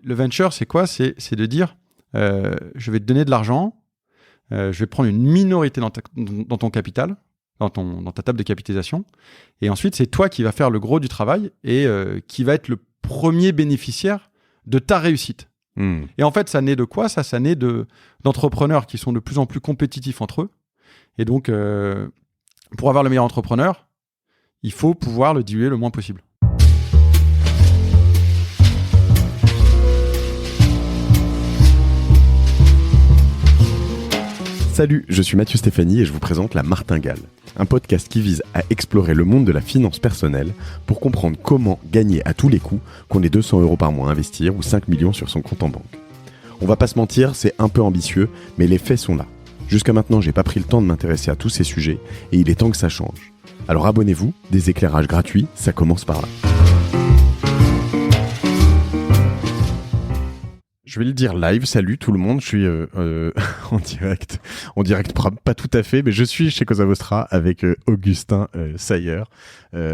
Le venture, c'est quoi ? C'est de dire, je vais te donner de l'argent, je vais prendre une minorité dans ton capital, dans ta table de capitalisation, et ensuite, c'est toi qui vas faire le gros du travail et qui va être le premier bénéficiaire de ta réussite. Et en fait, ça naît de quoi ? Ça naît d'entrepreneurs qui sont de plus en plus compétitifs entre eux. Et donc, pour avoir le meilleur entrepreneur, il faut pouvoir le diluer le moins possible. Salut, je suis Mathieu Stéphanie et je vous présente La Martingale, un podcast qui vise à explorer le monde de la finance personnelle pour comprendre comment gagner à tous les coups, qu'on ait 200 € par mois à investir ou 5 millions sur son compte en banque. On va pas se mentir, c'est un peu ambitieux, mais les faits sont là. Jusqu'à maintenant, j'ai pas pris le temps de m'intéresser à tous ces sujets et il est temps que ça change. Alors abonnez-vous, des éclairages gratuits, ça commence par là. Je vais le dire live, salut tout le monde, je suis en direct pas tout à fait, mais je suis chez Cosa Vostra avec Augustin Sayer.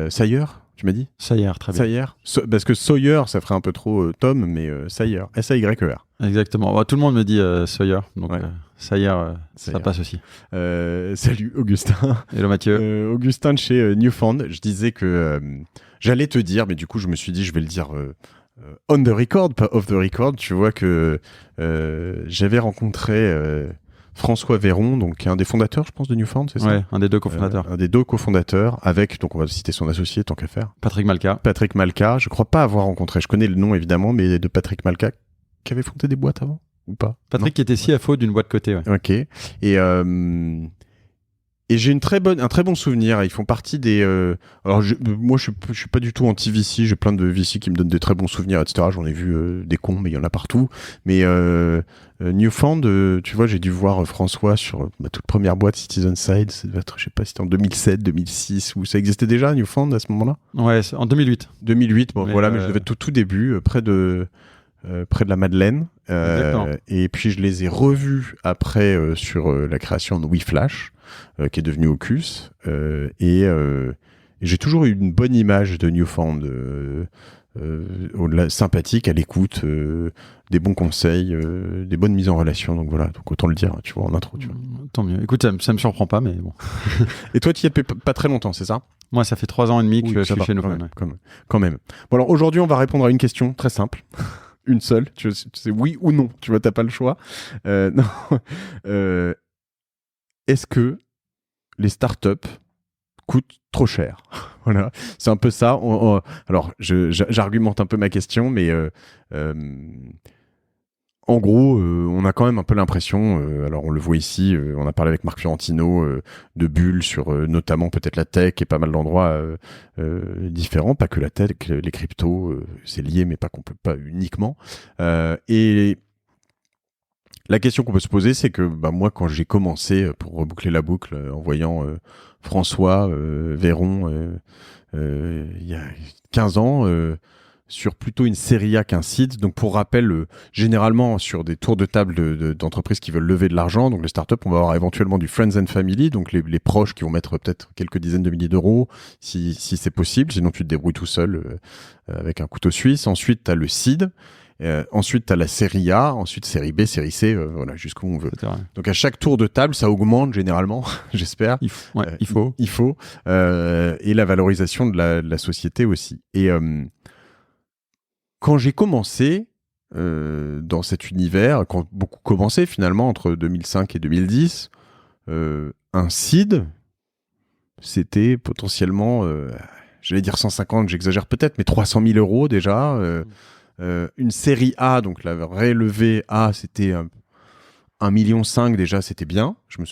Sayer, tu m'as dit ? Sayer, très bien. Sayer, parce que Sawyer, ça ferait un peu trop Tom, mais Sayer, S-A-Y-E-R. Exactement, tout le monde me dit Sawyer, donc ouais. Sayer, ça passe aussi. Salut Augustin. Hello Mathieu. Augustin de chez Newfound, je disais que j'allais te dire, mais du coup je me suis dit je vais le dire... on the record, pas off the record, tu vois que j'avais rencontré François Véron, donc un des fondateurs, je pense, de Newfound, c'est ça ? Ouais, un des deux cofondateurs. Un des deux cofondateurs, avec, donc on va citer son associé, tant qu'à faire. Patrick Malka. Patrick Malka, je crois pas avoir rencontré, je connais le nom évidemment, mais de Patrick Malka, qui avait fondé des boîtes avant, ou pas ? Patrick qui était CFO d'une boîte cotée, ouais. Ok, et j'ai un très bon souvenir. Ils font partie des... Alors, moi, je suis pas du tout anti-VC. J'ai plein de VC qui me donnent des très bons souvenirs, etc. J'en ai vu des cons, mais il y en a partout. Mais Newfound, tu vois, j'ai dû voir François sur ma toute première boîte, Citizenside. Ça devait être, je sais pas, c'était en 2007, 2006, où ça existait déjà, Newfound, à ce moment-là ? Ouais, en 2008. 2008, bon, mais voilà, mais je devais être tout début, près de la Madeleine. Et puis, je les ai revus après sur la création de WeFlash. Qui est devenu Ocus, et j'ai toujours eu une bonne image de Newfound, sympathique, à l'écoute, des bons conseils, des bonnes mises en relation, donc voilà, donc autant le dire, tu vois, en intro. Tu vois. Tant mieux, écoute, ça me surprend pas, mais bon. Et toi, tu y es pas très longtemps, c'est ça ? Moi, ça fait 3 ans et demi que je suis chez Newfound. Quand même. Bon, alors aujourd'hui, on va répondre à une question très simple. Une seule, tu sais, oui ou non, tu vois, t'as pas le choix. Non. Est-ce que les startups coûtent trop cher ? Voilà, c'est un peu ça. Alors, j'argumente un peu ma question, mais en gros, on a quand même un peu l'impression, alors on le voit ici, on a parlé avec Marc Fiorentino de bulles sur notamment peut-être la tech et pas mal d'endroits différents, pas que la tech, les cryptos, c'est lié, mais pas uniquement. Et la question qu'on peut se poser, c'est que moi, quand j'ai commencé, pour reboucler la boucle, en voyant François Véron il y a 15 ans, sur plutôt une série A qu'un seed. Donc, pour rappel, généralement, sur des tours de table d'entreprises qui veulent lever de l'argent, donc les startups, on va avoir éventuellement du friends and family, donc les proches qui vont mettre peut-être quelques dizaines de milliers d'euros, si c'est possible. Sinon, tu te débrouilles tout seul avec un couteau suisse. Ensuite, tu as le seed. Ensuite, tu as la série A, ensuite série B, série C, voilà, jusqu'où on veut. Donc, à chaque tour de table, ça augmente généralement, j'espère. Il faut. Et la valorisation de la société aussi. Et quand j'ai commencé dans cet univers, quand beaucoup commençaient finalement, entre 2005 et 2010, un seed, c'était potentiellement, j'allais dire 150, j'exagère peut-être, mais 300 000 € déjà. Une série A, donc la vraie levée A, c'était 1,5 million déjà, c'était bien. Je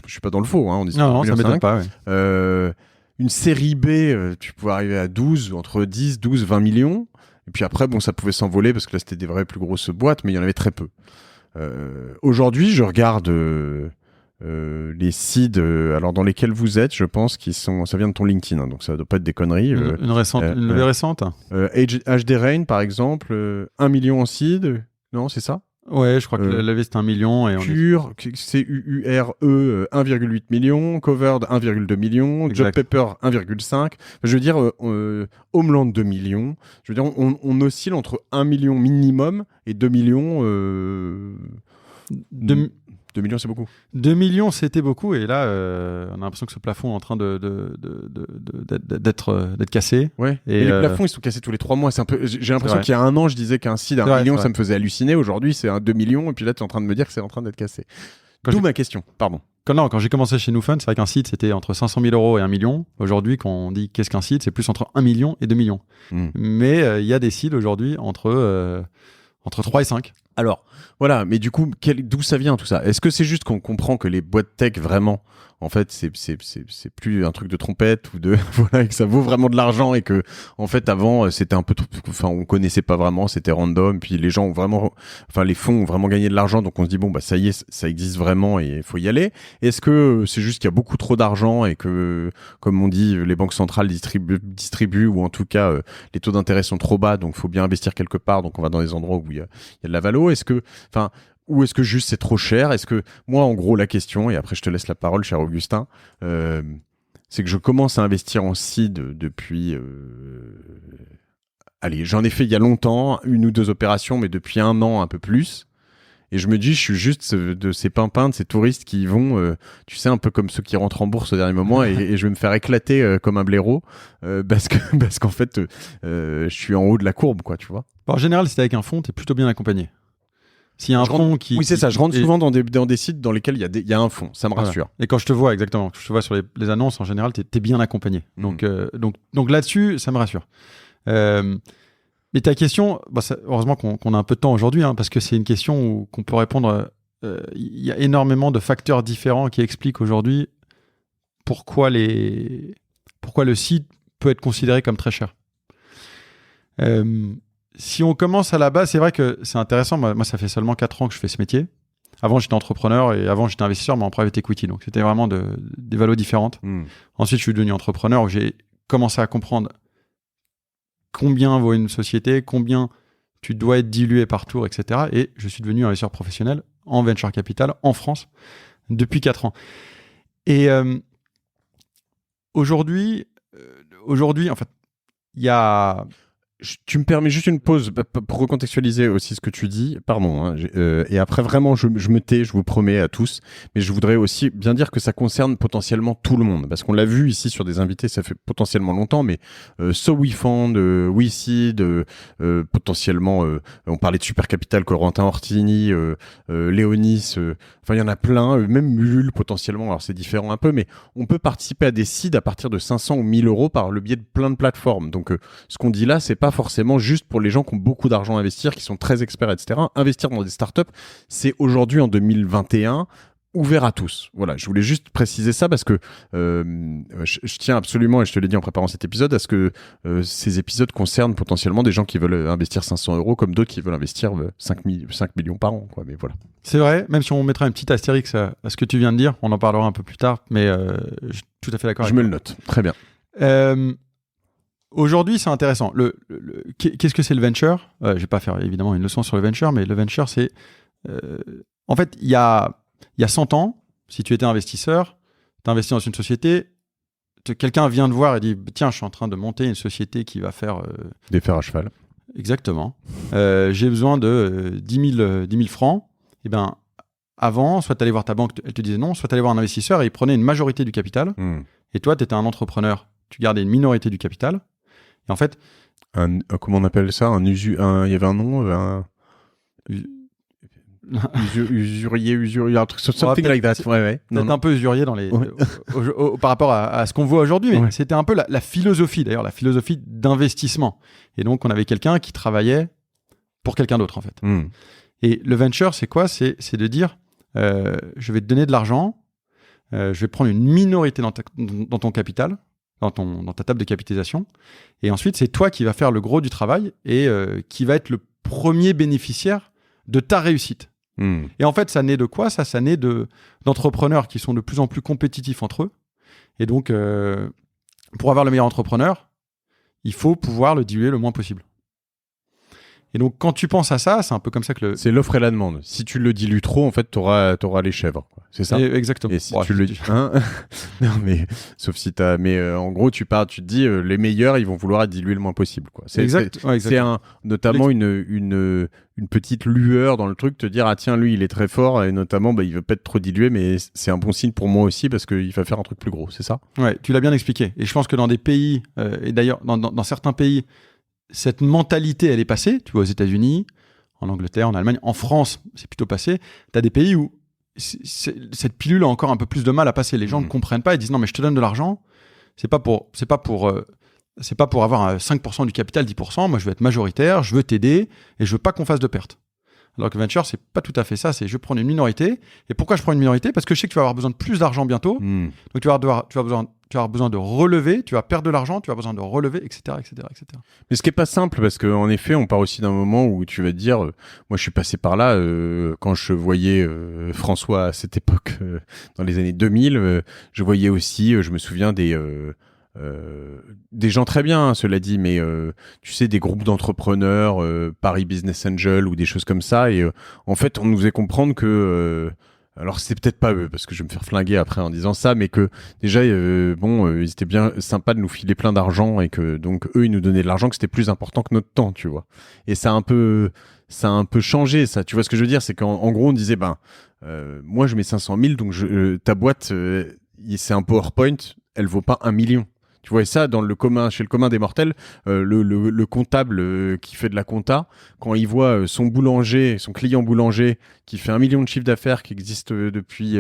suis pas dans le faux, hein, on dit non, ça m'étonne pas. Ouais. Une série B, tu pouvais arriver à 12, 20 millions. Et puis après, bon, ça pouvait s'envoler parce que là, c'était des vraies plus grosses boîtes, mais il y en avait très peu. Aujourd'hui, je regarde les seeds alors dans lesquels vous êtes, je pense qu'ils sont, ça vient de ton LinkedIn, hein, donc ça doit pas être des conneries. Une levée récente. HD Rain par exemple, 1 million en seed, non c'est ça, Ouais, je crois que la levée c'était 1 million. Et Cure, CUURE 1,8 million, Covered 1,2 million, Job Paper 1,5. Je veux dire, Homeland 2 millions. Je veux dire, on oscille entre 1 million minimum et 2 millions. 2 millions, c'est beaucoup. 2 millions, c'était beaucoup. Et là, on a l'impression que ce plafond est en train d'être cassé. Ouais. Et les plafonds, ils sont cassés tous les 3 mois. C'est un peu... J'ai l'impression qu'il y a un an, je disais qu'un seed à 1 million, ça me faisait halluciner. Aujourd'hui, c'est un 2 millions. Et puis là, tu es en train de me dire que c'est en train d'être cassé. D'où ma question. Pardon. Quand j'ai commencé chez NewFund, c'est vrai qu'un seed, c'était entre 500 000 euros et 1 million. Aujourd'hui, quand on dit qu'est-ce qu'un seed, c'est plus entre 1 million et 2 millions. Mais il y a des seeds aujourd'hui entre 3 et 5. Alors, voilà, mais du coup, d'où ça vient tout ça? Est-ce que c'est juste qu'on comprend que les boîtes tech, vraiment, en fait, c'est plus un truc de trompette ou de voilà, et que ça vaut vraiment de l'argent et que, en fait, avant, c'était un peu, enfin, on connaissait pas vraiment, c'était random, puis les gens ont vraiment, enfin, les fonds ont vraiment gagné de l'argent, donc on se dit bon, bah ça y est, ça existe vraiment et il faut y aller. Est-ce que c'est juste qu'il y a beaucoup trop d'argent et que, comme on dit, les banques centrales distribuent ou en tout cas, les taux d'intérêt sont trop bas, donc faut bien investir quelque part, donc on va dans des endroits où il y a de la valo. Est-ce que, enfin, ou est-ce que juste c'est trop cher? Est-ce que, moi, en gros, la question, et après je te laisse la parole, cher Augustin, c'est que je commence à investir en seed depuis... Allez, j'en ai fait il y a longtemps, 1 ou 2 opérations, mais depuis 1 an, un peu plus. Et je me dis, je suis juste de ces pimpins, de ces touristes qui vont, tu sais, un peu comme ceux qui rentrent en bourse au dernier moment, et je vais me faire éclater comme un blaireau, parce qu'en fait, je suis en haut de la courbe, quoi, tu vois. En général, si t'es avec un fonds, t'es plutôt bien accompagné. S'il y a un fonds qui... Oui, c'est ça. Je rentre souvent dans des sites dans lesquels il y a un fonds. Ça me rassure. Et quand je te vois, exactement, quand je te vois sur les annonces, en général, t'es bien accompagné. Donc là-dessus, ça me rassure. Mais ta question, heureusement qu'on a un peu de temps aujourd'hui, hein, parce que c'est une question qu'on peut répondre. Il y a énormément de facteurs différents qui expliquent aujourd'hui pourquoi le site peut être considéré comme très cher. Si on commence à la base, c'est vrai que c'est intéressant. Moi, ça fait seulement 4 ans que je fais ce métier. Avant, j'étais entrepreneur et avant, j'étais investisseur, mais en private equity. Donc, c'était vraiment des valos différentes. Ensuite, je suis devenu entrepreneur où j'ai commencé à comprendre combien vaut une société, combien tu dois être dilué par tour, etc. Et je suis devenu investisseur professionnel en venture capital en France depuis 4 ans. Et aujourd'hui, en fait, il y a... Tu me permets juste une pause pour recontextualiser aussi ce que tu dis. Pardon. Hein, et après, vraiment, je me tais, je vous promets à tous. Mais je voudrais aussi bien dire que ça concerne potentiellement tout le monde. Parce qu'on l'a vu ici sur des invités, ça fait potentiellement longtemps. Mais WeFund, WeSeed, potentiellement, on parlait de Super Capital, Corentin Ortini, Léonis. Enfin, il y en a plein. Même Mulule, potentiellement. Alors, c'est différent un peu. Mais on peut participer à des seeds à partir de 500 ou 1000 euros par le biais de plein de plateformes. Donc, ce qu'on dit là, c'est pas forcément juste pour les gens qui ont beaucoup d'argent à investir, qui sont très experts, etc. Investir dans des startups, c'est aujourd'hui, en 2021, ouvert à tous. Voilà, je voulais juste préciser ça parce que je tiens absolument, et je te l'ai dit en préparant cet épisode, à ce que ces épisodes concernent potentiellement des gens qui veulent investir 500 euros comme d'autres qui veulent investir 5 millions par an, quoi. Mais voilà. C'est vrai, même si on mettra une petite astérix à ce que tu viens de dire, on en parlera un peu plus tard, mais je suis tout à fait d'accord. Je me le note, très bien. Aujourd'hui, c'est intéressant. Qu'est-ce que c'est le venture? Je vais pas faire évidemment une leçon sur le venture, mais le venture, c'est... en fait, il y a 100 ans, si tu étais investisseur, tu as investi dans une société, quelqu'un vient te voir et dit « Tiens, je suis en train de monter une société qui va faire... des fers à cheval. » Exactement. J'ai besoin de 10 000 francs. Et ben, avant, soit tu allais voir ta banque, elle te disait non, soit tu allais voir un investisseur et il prenait une majorité du capital. Et toi, tu étais un entrepreneur, tu gardais une minorité du capital. Et en fait... comment on appelle ça? Il y avait un nom usurier, un truc, something like that. Ouais. Peut-être un peu usurier dans par rapport à ce qu'on voit aujourd'hui, mais c'était un peu la philosophie, d'ailleurs, la philosophie d'investissement. Et donc, on avait quelqu'un qui travaillait pour quelqu'un d'autre, en fait. Et le venture, c'est quoi? C'est de dire, je vais te donner de l'argent, je vais prendre une minorité dans ton capital, dans ta table de capitalisation. Et ensuite, c'est toi qui vas faire le gros du travail et qui va être le premier bénéficiaire de ta réussite. Et en fait, ça naît de quoi? Ça naît d'entrepreneurs qui sont de plus en plus compétitifs entre eux. Et donc, pour avoir le meilleur entrepreneur, il faut pouvoir le diluer le moins possible. Et donc, quand tu penses à ça, c'est un peu comme ça que C'est l'offre et la demande. Si tu le dilues trop, en fait, t'auras les chèvres, quoi. C'est ça? Exactement. Et si tu le dis... Hein non, mais... Sauf si t'as... Mais en gros, tu te dis, les meilleurs, ils vont vouloir être dilués le moins possible, quoi. C'est notamment une petite lueur dans le truc, te dire, ah tiens, lui, il est très fort, et notamment, il veut pas être trop dilué, mais c'est un bon signe pour moi aussi, parce qu'il va faire un truc plus gros, c'est ça? Ouais, tu l'as bien expliqué. Et je pense que dans des pays, et d'ailleurs, dans certains pays, cette mentalité, elle est passée. Tu vois, aux États-Unis, en Angleterre, en Allemagne, en France, c'est plutôt passé. Tu as des pays où cette pilule a encore un peu plus de mal à passer. Les gens ne comprennent pas. Ils disent non, mais je te donne de l'argent. C'est pas pour avoir 5% du capital, 10%. Moi, je veux être majoritaire, je veux t'aider et je veux pas qu'on fasse de pertes. Alors que venture, c'est pas tout à fait ça. C'est je veux prendre une minorité. Et pourquoi je prends une minorité? Parce que je sais que tu vas avoir besoin de plus d'argent bientôt. Donc tu vas avoir besoin de relever, tu vas perdre de l'argent, tu vas avoir besoin de relever, etc., etc., etc. Mais ce qui est pas simple, parce qu'en effet, on part aussi d'un moment où tu vas te dire, moi je suis passé par là, quand je voyais François à cette époque, dans les années 2000, je voyais aussi, je me souviens des gens très bien, hein, cela dit, mais tu sais, des groupes d'entrepreneurs, Paris Business Angel ou des choses comme ça, et en fait, on nous faisait comprendre que alors c'était peut-être pas eux, parce que je vais me faire flinguer après en disant ça, mais que déjà, ils étaient bien sympas de nous filer plein d'argent et que donc eux, ils nous donnaient de l'argent, que c'était plus important que notre temps, tu vois. Et ça a un peu changé, ça. Tu vois ce que je veux dire? C'est qu'en gros, on disait, moi, je mets 500 000, donc ta boîte, c'est un PowerPoint, elle vaut pas 1 million. Tu vois, et ça, chez le commun des mortels, le comptable qui fait de la compta, quand il voit son client boulanger, qui fait 1 million de chiffre d'affaires, qui existe depuis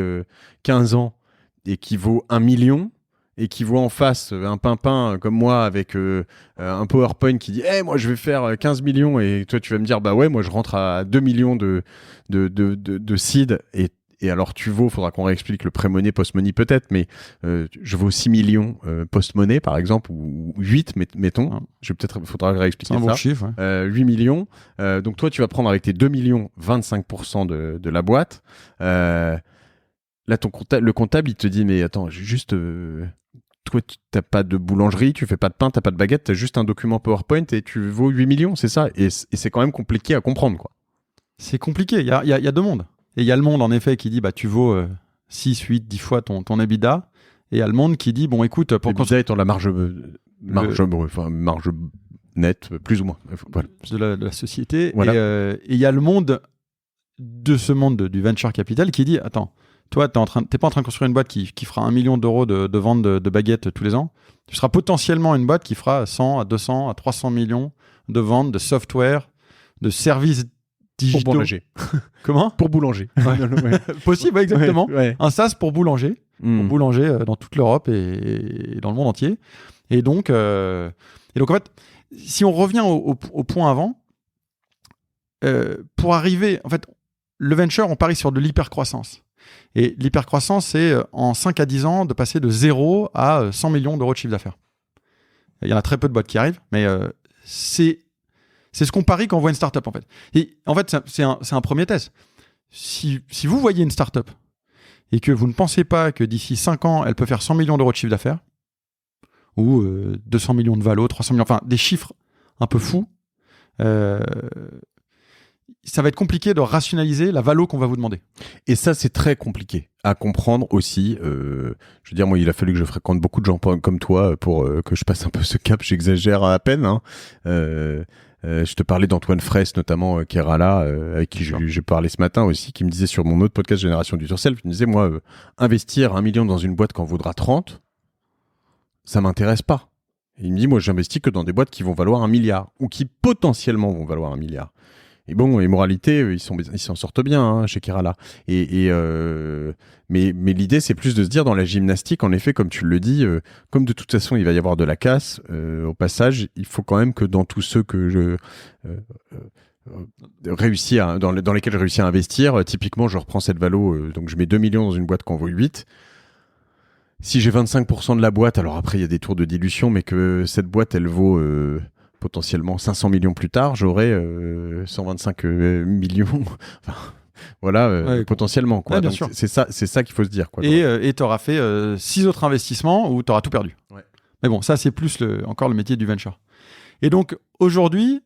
15 ans, et qui vaut 1 million, et qui voit en face un pimpin comme moi avec un PowerPoint qui dit « moi, je vais faire 15 millions », et toi, tu vas me dire « Bah ouais, moi, je rentre à 2 millions de seed », et alors, faudra qu'on réexplique le pré-money, post-money peut-être, mais je vaux 6 millions post-money, par exemple, ou 8, mettons. Faudra réexpliquer ça. C'est un bon chiffre. Ouais. 8 millions. Donc, toi, tu vas prendre avec tes 2 millions 25% de la boîte. Là, le comptable, il te dit, mais attends, juste... toi, tu n'as pas de boulangerie, tu fais pas de pain, tu n'as pas de baguette, tu as juste un document PowerPoint et tu vaux 8 millions, c'est ça. Et c'est quand même compliqué à comprendre, quoi. C'est compliqué. Il y a deux mondes. Et il y a le monde, en effet, qui dit tu vaux 6, 8, 10 fois ton EBITDA. Et il y a le monde qui dit, bon, écoute... pour l'EBITDA étant la marge nette, plus ou moins. Voilà. De la société. Voilà. Et il y a le monde de ce monde du venture capital qui dit, attends, toi, t'es pas en train de construire une boîte qui fera 1 million d'euros de vente de baguettes tous les ans. Tu seras potentiellement une boîte qui fera 100 à 200 à 300 millions de ventes de software, de services digitaux. Pour boulanger. Comment? Pour boulanger. Ouais. Possible, exactement. Ouais. Un SaaS pour boulanger. Pour boulanger dans toute l'Europe et dans le monde entier. Et donc, en fait, si on revient au point avant, pour arriver... En fait, le venture, on parie sur de l'hypercroissance. Et l'hypercroissance, c'est en 5 à 10 ans de passer de 0 à 100 millions d'euros de chiffre d'affaires. Il y en a très peu de boîtes qui arrivent, mais c'est ce qu'on parie quand on voit une startup, en fait. Et en fait, c'est un premier test. Si vous voyez une startup et que vous ne pensez pas que d'ici 5 ans, elle peut faire 100 millions d'euros de chiffre d'affaires, ou 200 millions de valo, 300 millions, enfin des chiffres un peu fous, ça va être compliqué de rationaliser la valo qu'on va vous demander. Et ça, c'est très compliqué à comprendre aussi. Je veux dire, moi, il a fallu que je fréquente beaucoup de gens comme toi pour que je passe un peu ce cap. J'exagère à peine. Hein. Je te parlais d'Antoine Fraisse, notamment, qui est là, avec qui j'ai parlé ce matin aussi, qui me disait sur mon autre podcast Génération du Yourself, il me disait, moi, investir 1 million dans une boîte quand vaudra 30, ça m'intéresse pas. Et il me dit, moi, j'investis que dans des boîtes qui vont valoir 1 milliard ou qui potentiellement vont valoir 1 milliard. Et bon, et moralité, ils s'en sortent bien hein, chez Kerala. Mais l'idée, c'est plus de se dire dans la gymnastique, en effet, comme tu le dis, comme de toute façon, il va y avoir de la casse, au passage, il faut quand même que dans tous ceux que je réussis dans lesquels je réussis à investir, typiquement, je reprends cette valo, donc je mets 2 millions dans une boîte qu'on vaut 8. Si j'ai 25% de la boîte, alors après, il y a des tours de dilution, mais que cette boîte, elle vaut... potentiellement 500 millions plus tard, j'aurai 125 millions. Enfin, voilà, potentiellement. Quoi. Ouais, bien donc, sûr. c'est ça qu'il faut se dire. Quoi, et tu auras fait 6 autres investissements où tu auras tout perdu. Ouais. Mais bon, ça, c'est plus encore le métier du venture. Et donc, aujourd'hui,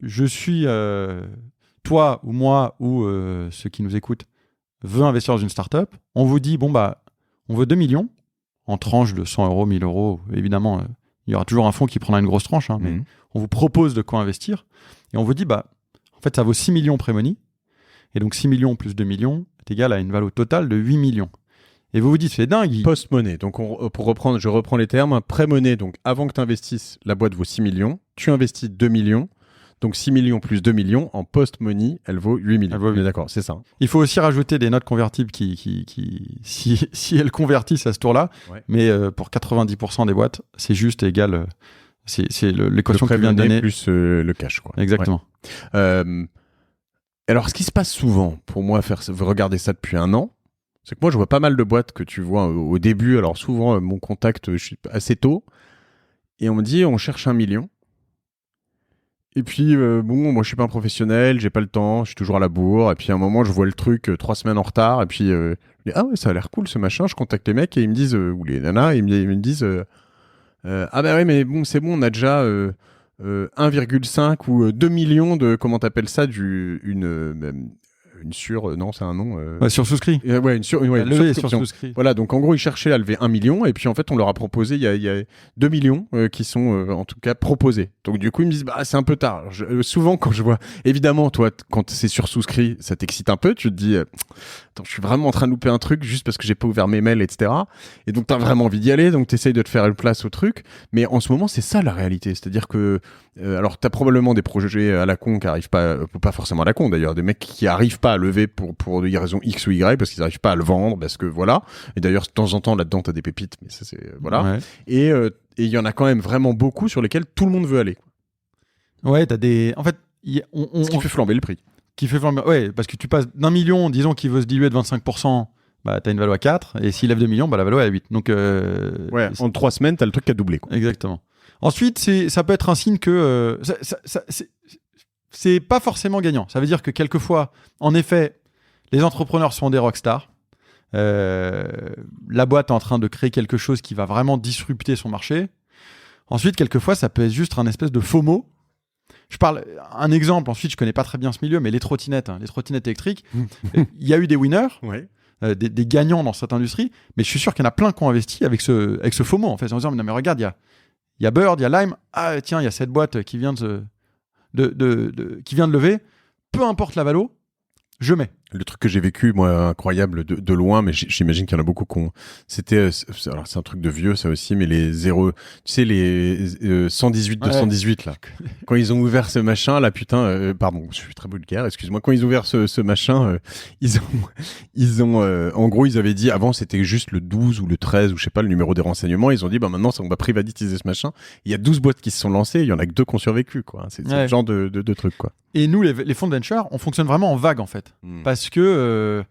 je suis toi ou moi ou ceux qui nous écoutent veut investir dans une startup, on vous dit bon bah on veut 2 millions en tranche de 100 euros, 1000 euros. Évidemment, il y aura toujours un fonds qui prendra une grosse tranche, hein, mais on vous propose de quoi investir et on vous dit bah en fait ça vaut 6 millions pré-money et donc 6 millions plus 2 millions est égal à une valeur totale de 8 millions. Et vous vous dites c'est dingue. Post-money, donc je reprends les termes, pré-money, donc avant que tu investisses, la boîte vaut 6 millions, tu investis 2 millions. Donc 6 millions plus 2 millions, en post-money, elle vaut 8 millions. On est d'accord, c'est ça. Il faut aussi rajouter des notes convertibles qui si elles convertissent à ce tour-là, mais pour 90% des boîtes, c'est juste égal. C'est l'équation que tu viens de donner. Plus le cash, quoi. Exactement. Ouais. Alors, ce qui se passe souvent, pour moi, regarder ça depuis un an, c'est que moi, je vois pas mal de boîtes que tu vois au début. Alors, souvent, mon contact, je suis assez tôt, et on me dit, on cherche 1 million. Et puis, bon, moi, je suis pas un professionnel, j'ai pas le temps, je suis toujours à la bourre. Et puis, à un moment, je vois le truc 3 semaines en retard. Et puis, je dis, ah ouais, ça a l'air cool ce machin. Je contacte les mecs et ils me disent, ou les nanas, ils me disent, ah bah oui, mais bon, c'est bon, on a déjà 1,5 ou 2 millions de, comment t'appelles ça, une sur, non, c'est un nom. Sursouscrit. Ouais, une sursouscrit. Voilà, donc en gros, ils cherchaient à lever 1 million et puis en fait, on leur a proposé, il y a 2 millions qui sont en tout cas proposés. Donc du coup, ils me disent, bah, c'est un peu tard. Souvent, quand je vois, évidemment, toi, quand c'est sursouscrit, ça t'excite un peu, tu te dis, attends, je suis vraiment en train de louper un truc juste parce que j'ai pas ouvert mes mails, etc. Et donc, t'as vraiment envie d'y aller, donc t'essayes de te faire une place au truc. Mais en ce moment, c'est ça la réalité. C'est-à-dire que, alors, t'as probablement des projets à la con qui arrivent pas forcément à la con d'ailleurs, des mecs qui arrivent pas à lever pour des raisons X ou Y parce qu'ils n'arrivent pas à le vendre, parce que voilà. Et d'ailleurs, de temps en temps, là-dedans, t'as des pépites, mais ça, c'est, voilà. Ouais. Et il y en a quand même vraiment beaucoup sur lesquels tout le monde veut aller. Ouais, t'as des. En fait, ce qui fait flamber le prix. Ouais, parce que tu passes d'1 million, disons qu'il veut se diluer de 25%, bah, t'as une valeur à 4, et s'il lève 2 millions, bah, la valeur est à 8. Donc, ouais, en 3 semaines, t'as le truc qui a doublé, quoi. Exactement. Ensuite, ça peut être un signe que c'est pas forcément gagnant. Ça veut dire que quelquefois, en effet, les entrepreneurs sont des rockstars. La boîte est en train de créer quelque chose qui va vraiment disrupter son marché. Ensuite, quelquefois, ça peut être juste un espèce de FOMO. Je parle un exemple. Ensuite, je connais pas très bien ce milieu, mais les trottinettes électriques, il y a eu des winners, des gagnants dans cette industrie, mais je suis sûr qu'il y en a plein qui ont investi avec ce FOMO, en fait, en disant mais regarde, il y a Bird, il y a Lime, ah tiens, il y a cette boîte qui vient de lever, peu importe la valo, je mets. Le truc que j'ai vécu, moi, incroyable de loin, mais j'imagine qu'il y en a beaucoup qui ont... C'était, alors c'est un truc de vieux, ça aussi, mais les 0... Tu sais, les 118, 218, là. Quand ils ont ouvert ce machin, là, putain... pardon, je suis très vulgaire, excuse-moi. Quand ils ont ouvert ce machin, ils ont en gros, ils avaient dit, avant, c'était juste le 12 ou le 13, ou je sais pas, le numéro des renseignements. Ils ont dit, bah maintenant, on va privatiser ce machin. Il y a 12 boîtes qui se sont lancées, il y en a que 2 qui ont survécu, quoi. C'est ce genre de truc, quoi. Et nous, les fonds de venture, on fonctionne vraiment en vague, en fait. Parce que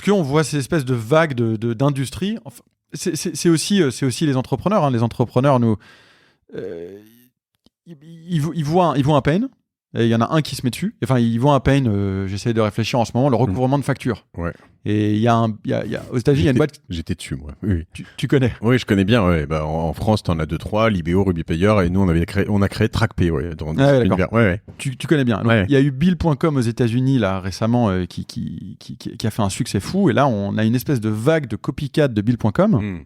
on voit ces espèces de vagues d'industrie. Enfin, c'est aussi les entrepreneurs. Hein. Les entrepreneurs, nous, ils voient un pain. Et il y en a un qui se met dessus. Enfin, ils voient un pain. J'essaie de réfléchir en ce moment, le recouvrement de factures. Ouais. Et il y a aux États-Unis, il y a une boîte. J'étais dessus, moi. Oui. Tu connais? Oui, je connais bien. Ouais. Bah, en France, t'en as 2-3, Libéo, RubyPayer, et nous, on a créé TrackPay. Ouais, dans d'accord. Ouais. Tu connais bien. Donc, il y a eu Bill.com aux États-Unis là récemment qui a fait un succès fou. Et là, on a une espèce de vague de copycat de Bill.com.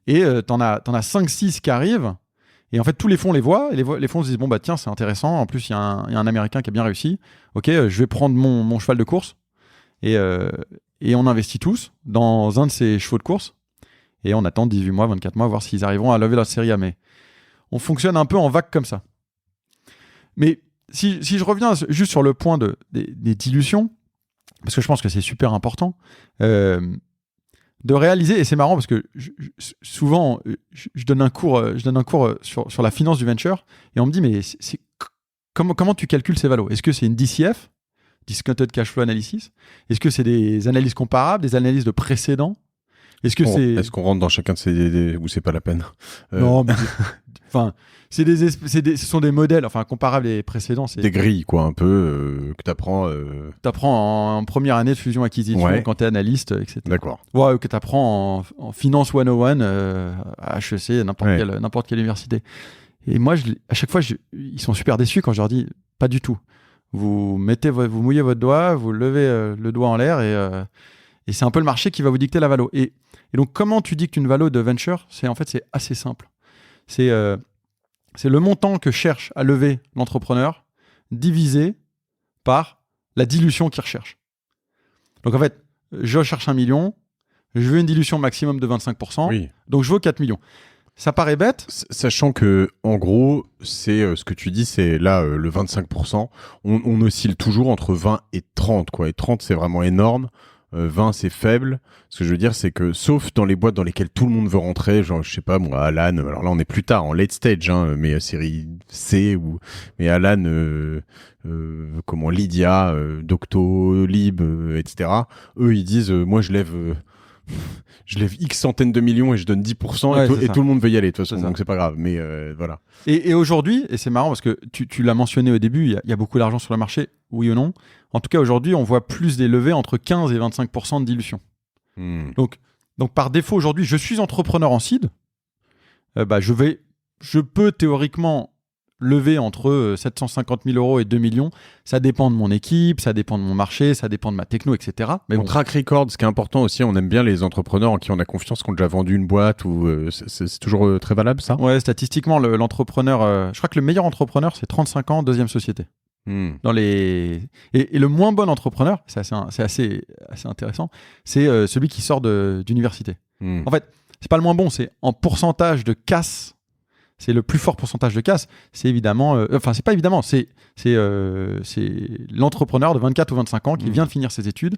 Et t'en as 5-6 qui arrivent. Et en fait, tous les fonds les voient, et les fonds se disent, bon, bah tiens, c'est intéressant. En plus, il y a un Américain qui a bien réussi. Ok, je vais prendre mon cheval de course. Et on investit tous dans un de ces chevaux de course. Et on attend 18 mois, 24 mois, voir s'ils arriveront à lever leur série A. Mais on fonctionne un peu en vague comme ça. Mais si je reviens juste sur le point des dilutions, parce que je pense que c'est super important, de réaliser, et c'est marrant parce que souvent je donne un cours sur la finance du venture et on me dit mais comment tu calcules ces valos? Est-ce que c'est une DCF, Discounted Cash Flow Analysis? Est-ce que c'est des analyses comparables, des analyses de précédents? Est-ce qu'on rentre dans chacun de ces ou c'est pas la peine? Non, mais enfin, ce sont des modèles, enfin comparables et précédents. C'est des grilles, quoi, un peu que t'apprends. T'apprends en première année de fusion-acquisition quand t'es analyste, etc. D'accord. Ouais, que t'apprends en finance 101 à HEC, n'importe quelle université. Et moi, à chaque fois, ils sont super déçus quand je leur dis pas du tout. Vous mouillez votre doigt, vous levez le doigt en l'air et c'est un peu le marché qui va vous dicter la valo. Et donc, comment tu dictes une valo de venture ? C'est assez simple. C'est le montant que cherche à lever l'entrepreneur divisé par la dilution qu'il recherche. Donc, en fait, je cherche 1 million, je veux une dilution maximum de 25%, Oui. donc je veux 4 millions. Ça paraît bête. Sachant que, en gros, c'est ce que tu dis, c'est là le 25%. On oscille toujours entre 20 et 30, quoi. Et 30, c'est vraiment énorme. 20, c'est faible. Ce que je veux dire, c'est que, sauf dans les boîtes dans lesquelles tout le monde veut rentrer, genre, je sais pas, moi, Alan, alors là, on est plus tard, en late stage, hein, mais série C, mais Alan, Lydia, Doctolib, etc. Eux, ils disent, moi, je lève X centaines de millions et je donne 10% et tout le monde veut y aller de toute façon, donc c'est pas grave, mais voilà. Et aujourd'hui, et c'est marrant parce que tu l'as mentionné au début, il y a beaucoup d'argent sur le marché, oui ou non. En tout cas, aujourd'hui, on voit plus des levées entre 15 et 25% de dilution. Donc par défaut, aujourd'hui, je suis entrepreneur en seed, je peux théoriquement lever entre 750 000 euros et 2 millions. Ça dépend de mon équipe, ça dépend de mon marché, ça dépend de ma techno, etc. Mais mon track record, ce qui est important aussi, on aime bien les entrepreneurs en qui on a confiance, qui ont déjà vendu une boîte, ou c'est toujours très valable, ça ? Ouais, statistiquement, l'entrepreneur, je crois que le meilleur entrepreneur, c'est 35 ans, deuxième société. Et le moins bon entrepreneur, c'est assez intéressant, c'est celui qui sort d'université. En fait, c'est pas le moins bon, c'est en pourcentage de casse. C'est le plus fort pourcentage de casse. C'est évidemment, c'est pas évidemment, c'est l'entrepreneur de 24 ou 25 ans qui vient de finir ses études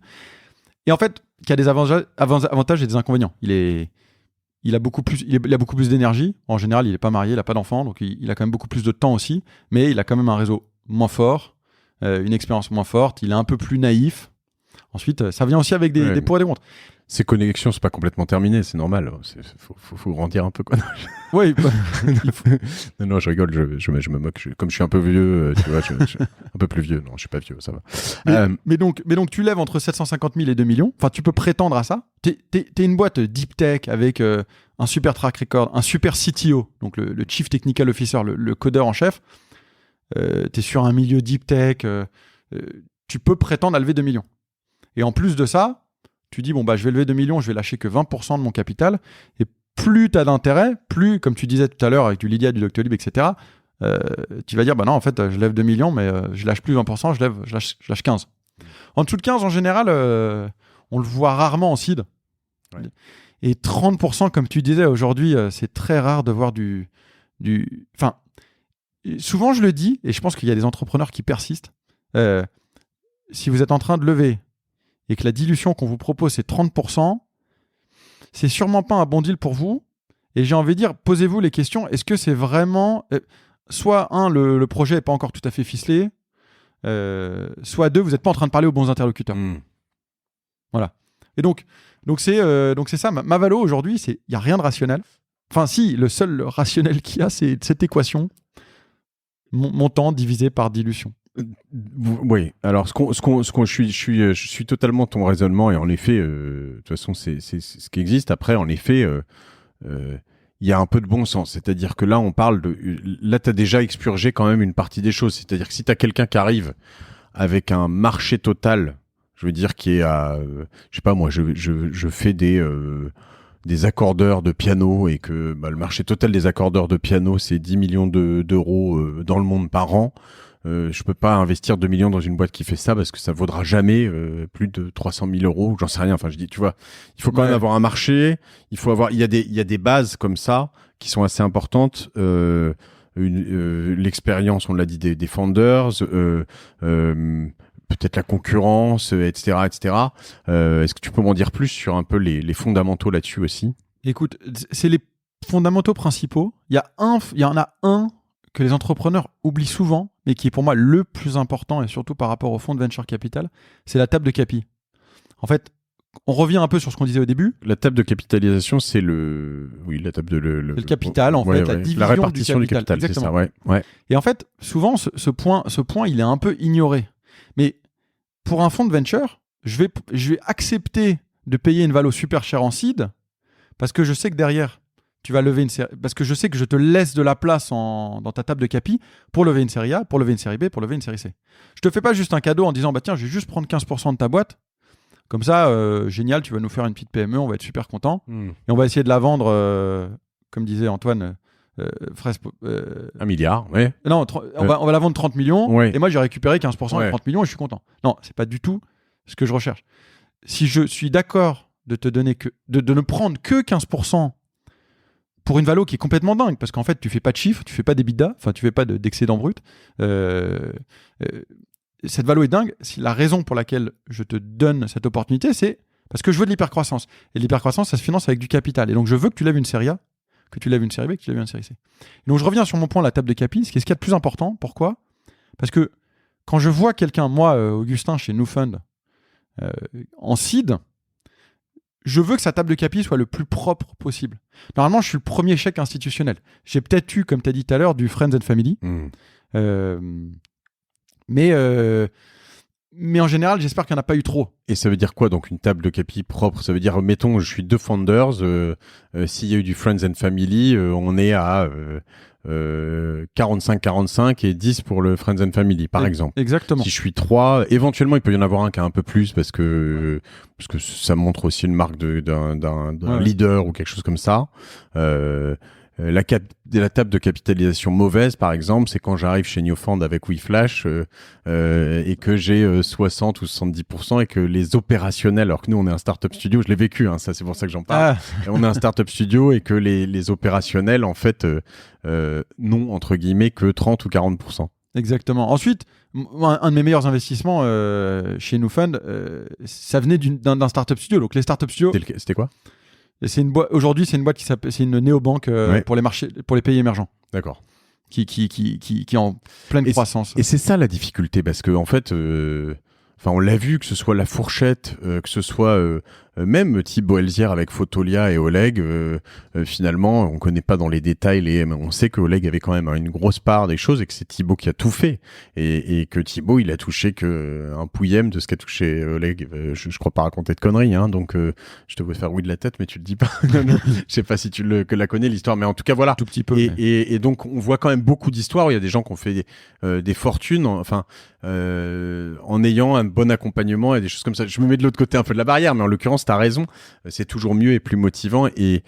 et en fait qui a des avantages et des inconvénients. Il a beaucoup plus d'énergie. En général, il est pas marié, il a pas d'enfant, donc il a quand même beaucoup plus de temps aussi. Mais il a quand même un réseau moins fort, une expérience moins forte. Il est un peu plus naïf. Ensuite, ça vient aussi avec des pour et des contre. Ces connexions, c'est pas complètement terminé, c'est normal. Faut grandir un peu, quoi. Oui. Non, je rigole, je me moque. Comme je suis un peu vieux, tu vois, je suis un peu plus vieux. Non, je suis pas vieux, ça va. Mais donc, tu lèves entre 750 000 et 2 millions. Enfin, tu peux prétendre à ça. T'es une boîte deep tech avec un super track record, un super CTO, donc le Chief Technical Officer, le codeur en chef. T'es sur un milieu deep tech. Tu peux prétendre à lever 2 millions. Et en plus de ça, tu dis, je vais lever 2 millions, je vais lâcher que 20% de mon capital. Et plus tu as d'intérêt, plus, comme tu disais tout à l'heure avec du Lydia, du Doctolib, etc., tu vas dire, non, en fait, je lève 2 millions, mais je lâche plus 20%, je lâche 15. En dessous de 15, en général, on le voit rarement en seed. Ouais. Et 30%, comme tu disais, aujourd'hui, c'est très rare de voir du... Enfin, souvent, je le dis, et je pense qu'il y a des entrepreneurs qui persistent. Si vous êtes en train de lever et que la dilution qu'on vous propose, c'est 30%, c'est sûrement pas un bon deal pour vous. Et j'ai envie de dire, posez-vous les questions. Est-ce que c'est vraiment... soit, le projet n'est pas encore tout à fait ficelé, soit deux, vous n'êtes pas en train de parler aux bons interlocuteurs. Voilà. Et donc c'est ça. Ma valo aujourd'hui, il n'y a rien de rationnel. Enfin, si, le seul rationnel qu'il y a, c'est cette équation. Montant divisé par dilution. Oui, alors je suis totalement ton raisonnement et en effet, de toute façon, c'est ce qui existe. Après, en effet, il y a un peu de bon sens. C'est-à-dire que là, on parle de... Là, tu as déjà expurgé quand même une partie des choses. C'est-à-dire que si tu as quelqu'un qui arrive avec un marché total, je veux dire, qui est à... je sais pas, moi, je fais des accordeurs de piano et que le marché total des accordeurs de piano, c'est 10 millions d'euros dans le monde par an. Je peux pas investir 2 millions dans une boîte qui fait ça parce que ça vaudra jamais plus de 300 000 euros, j'en sais rien. Enfin, je dis, tu vois, il faut quand même avoir un marché. Il y a des bases comme ça qui sont assez importantes. L'expérience, on l'a dit, des founders, peut-être la concurrence, etc., etc. Est-ce que tu peux m'en dire plus sur un peu les fondamentaux là-dessus aussi ? Écoute, c'est les fondamentaux principaux. Il y en a un que les entrepreneurs oublient souvent, mais qui est pour moi le plus important, et surtout par rapport au fonds de venture capital, c'est la table de capi. En fait, on revient un peu sur ce qu'on disait au début. La table de capitalisation, c'est la table de le capital, en fait, la division la répartition du capital. Exactement. C'est ça, ouais. Et en fait, souvent, ce point, il est un peu ignoré. Mais pour un fonds de venture, je vais accepter de payer une valo super chère en seed, parce que je sais que derrière, tu vas lever une série, parce que je sais que je te laisse de la place dans ta table de capi pour lever une série A, pour lever une série B, pour lever une série C. Je te fais pas juste un cadeau en disant bah tiens, je vais juste prendre 15% de ta boîte. Comme ça, génial, tu vas nous faire une petite PME, on va être super content. Et on va essayer de la vendre, comme disait Antoine, 1 milliard, ouais. Non, on va la vendre 30 millions, ouais. Et moi j'ai récupéré 15% ouais. et 30 millions et je suis content. Non, c'est pas du tout ce que je recherche. Si je suis d'accord de te donner de ne prendre que 15% pour une valo qui est complètement dingue, parce qu'en fait, tu fais pas de chiffres, tu fais pas d'EBITDA, enfin, tu fais pas d'excédent brut. Cette valo est dingue. La raison pour laquelle je te donne cette opportunité, c'est parce que je veux de l'hypercroissance. Et l'hypercroissance, ça se finance avec du capital. Et donc, je veux que tu lèves une série A, que tu lèves une série B, que tu lèves une série C. Et donc, je reviens sur mon point, la table de capi. Ce qui est le plus important. Pourquoi ? Parce que quand je vois quelqu'un, moi, Augustin, chez NewFund, en seed, je veux que sa table de capi soit le plus propre possible. Normalement, je suis le premier chèque institutionnel. J'ai peut-être eu, comme tu as dit tout à l'heure, du Friends and Family. Mais en général, j'espère qu'il n'y en a pas eu trop. Et ça veut dire quoi, donc, une table de capi propre ? Ça veut dire, mettons, je suis 2 founders, s'il y a eu du Friends and Family, on est à 45-45 et 10 pour le Friends and Family, par exemple. Exactement. Si je suis 3, éventuellement, il peut y en avoir un qui a un peu plus parce que ça montre aussi une marque d'un leader ou quelque chose comme ça. La table de capitalisation mauvaise, par exemple, c'est quand j'arrive chez NewFund avec WeFlash et que j'ai 60 ou 70% et que les opérationnels, alors que nous on est un startup studio, je l'ai vécu, hein, ça c'est pour ça que j'en parle. On est un startup studio et que les opérationnels en fait n'ont entre guillemets que 30 ou 40%. Exactement. Ensuite, un de mes meilleurs investissements chez NewFund, ça venait d'un startup studio. Donc les startup studios. C'était quoi ? Aujourd'hui, c'est une boîte c'est une néobanque pour les marchés, pour les pays émergents. D'accord. Qui est en pleine croissance. Et c'est ça la difficulté, parce que en fait, on l'a vu, que ce soit la fourchette, que ce soit même Thibaut Elzière avec Fotolia et Oleg, finalement, on connaît pas dans les détails, on sait que Oleg avait quand même une grosse part des choses et que c'est Thibaut qui a tout fait. Et que Thibaut, il a touché que un pouillème de ce qu'a touché Oleg. Je crois pas raconter de conneries, hein, donc je te vois faire oui de la tête, mais tu le dis pas. Je sais pas si tu la connais l'histoire, mais en tout cas voilà. Tout petit peu. Et donc on voit quand même beaucoup d'histoires où il y a des gens qui ont fait des fortunes, en ayant un bon accompagnement et des choses comme ça. Je me mets de l'autre côté un peu de la barrière, mais en l'occurrence, t'as raison. C'est toujours mieux et plus motivant et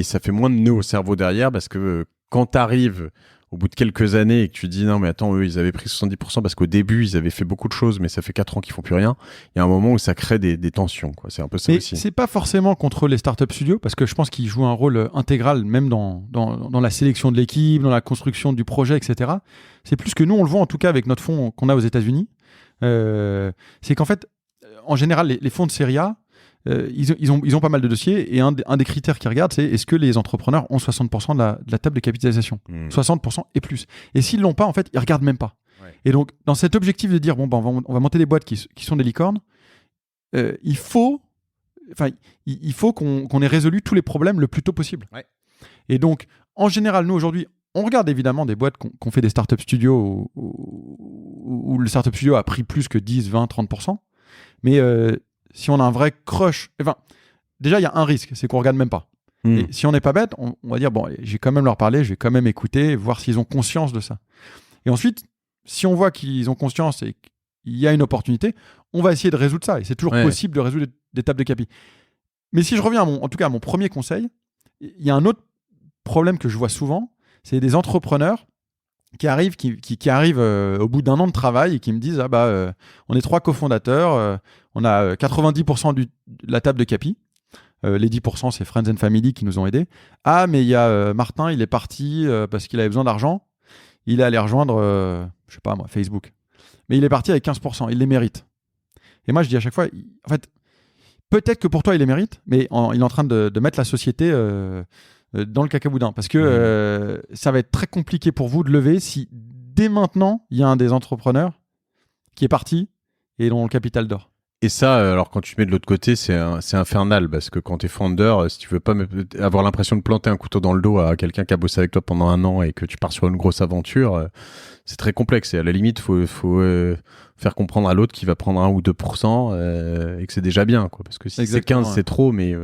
ça fait moins de nœuds au cerveau derrière, parce que quand t'arrives au bout de quelques années et que tu dis non mais attends, eux ils avaient pris 70% parce qu'au début ils avaient fait beaucoup de choses, mais ça fait 4 ans qu'ils font plus rien, il y a un moment où ça crée des tensions, quoi. C'est un peu ça mais aussi. C'est pas forcément contre les startup studios, parce que je pense qu'ils jouent un rôle intégral même dans la sélection de l'équipe, dans la construction du projet, etc. C'est plus que nous on le voit en tout cas avec notre fonds qu'on a aux États-Unis. C'est qu'en fait, en général, les fonds de série A, ils ont pas mal de dossiers, et un des critères qu'ils regardent, c'est est-ce que les entrepreneurs ont 60% de la table de capitalisation. 60% et plus. Et s'ils l'ont pas, en fait, ils regardent même pas. Ouais. Et donc, dans cet objectif de dire, on va monter des boîtes qui sont des licornes, il faut qu'on ait résolu tous les problèmes le plus tôt possible. Ouais. Et donc, en général, nous, aujourd'hui, on regarde évidemment des boîtes qu'on fait des startup studios où le startup studio a pris plus que 10, 20, 30%. Mais si on a un vrai crush, déjà, il y a un risque, c'est qu'on regarde même pas. Et si on n'est pas bête, on va dire, bon, je vais quand même leur parler, je vais quand même écouter, voir s'ils ont conscience de ça. Et ensuite, si on voit qu'ils ont conscience et qu'il y a une opportunité, on va essayer de résoudre ça. Et c'est toujours possible de résoudre des tables de capi. Mais si je reviens en tout cas à mon premier conseil, il y a un autre problème que je vois souvent, c'est des entrepreneurs qui arrivent au bout d'un an de travail et qui me disent on est 3 cofondateurs, on a 90% de la table de capi, les 10% c'est Friends and Family qui nous ont aidés. Mais il y a Martin, il est parti parce qu'il avait besoin d'argent, il est allé rejoindre je sais pas moi, Facebook, mais il est parti avec 15%, il les mérite. Et moi je dis à chaque fois, en fait peut-être que pour toi il les mérite, mais il est en train de mettre la société dans le cacaboudin, parce que ça va être très compliqué pour vous de lever si dès maintenant il y a un des entrepreneurs qui est parti et dont le capital dort. Et ça, alors quand tu mets de l'autre côté, c'est infernal, parce que quand t'es founder, si tu veux pas avoir l'impression de planter un couteau dans le dos à quelqu'un qui a bossé avec toi pendant 1 an et que tu pars sur une grosse aventure, c'est très complexe. Et à la limite, faut faire comprendre à l'autre qu'il va prendre 1 ou 2% et que c'est déjà bien, quoi. Parce que si c'est 15, c'est trop, mais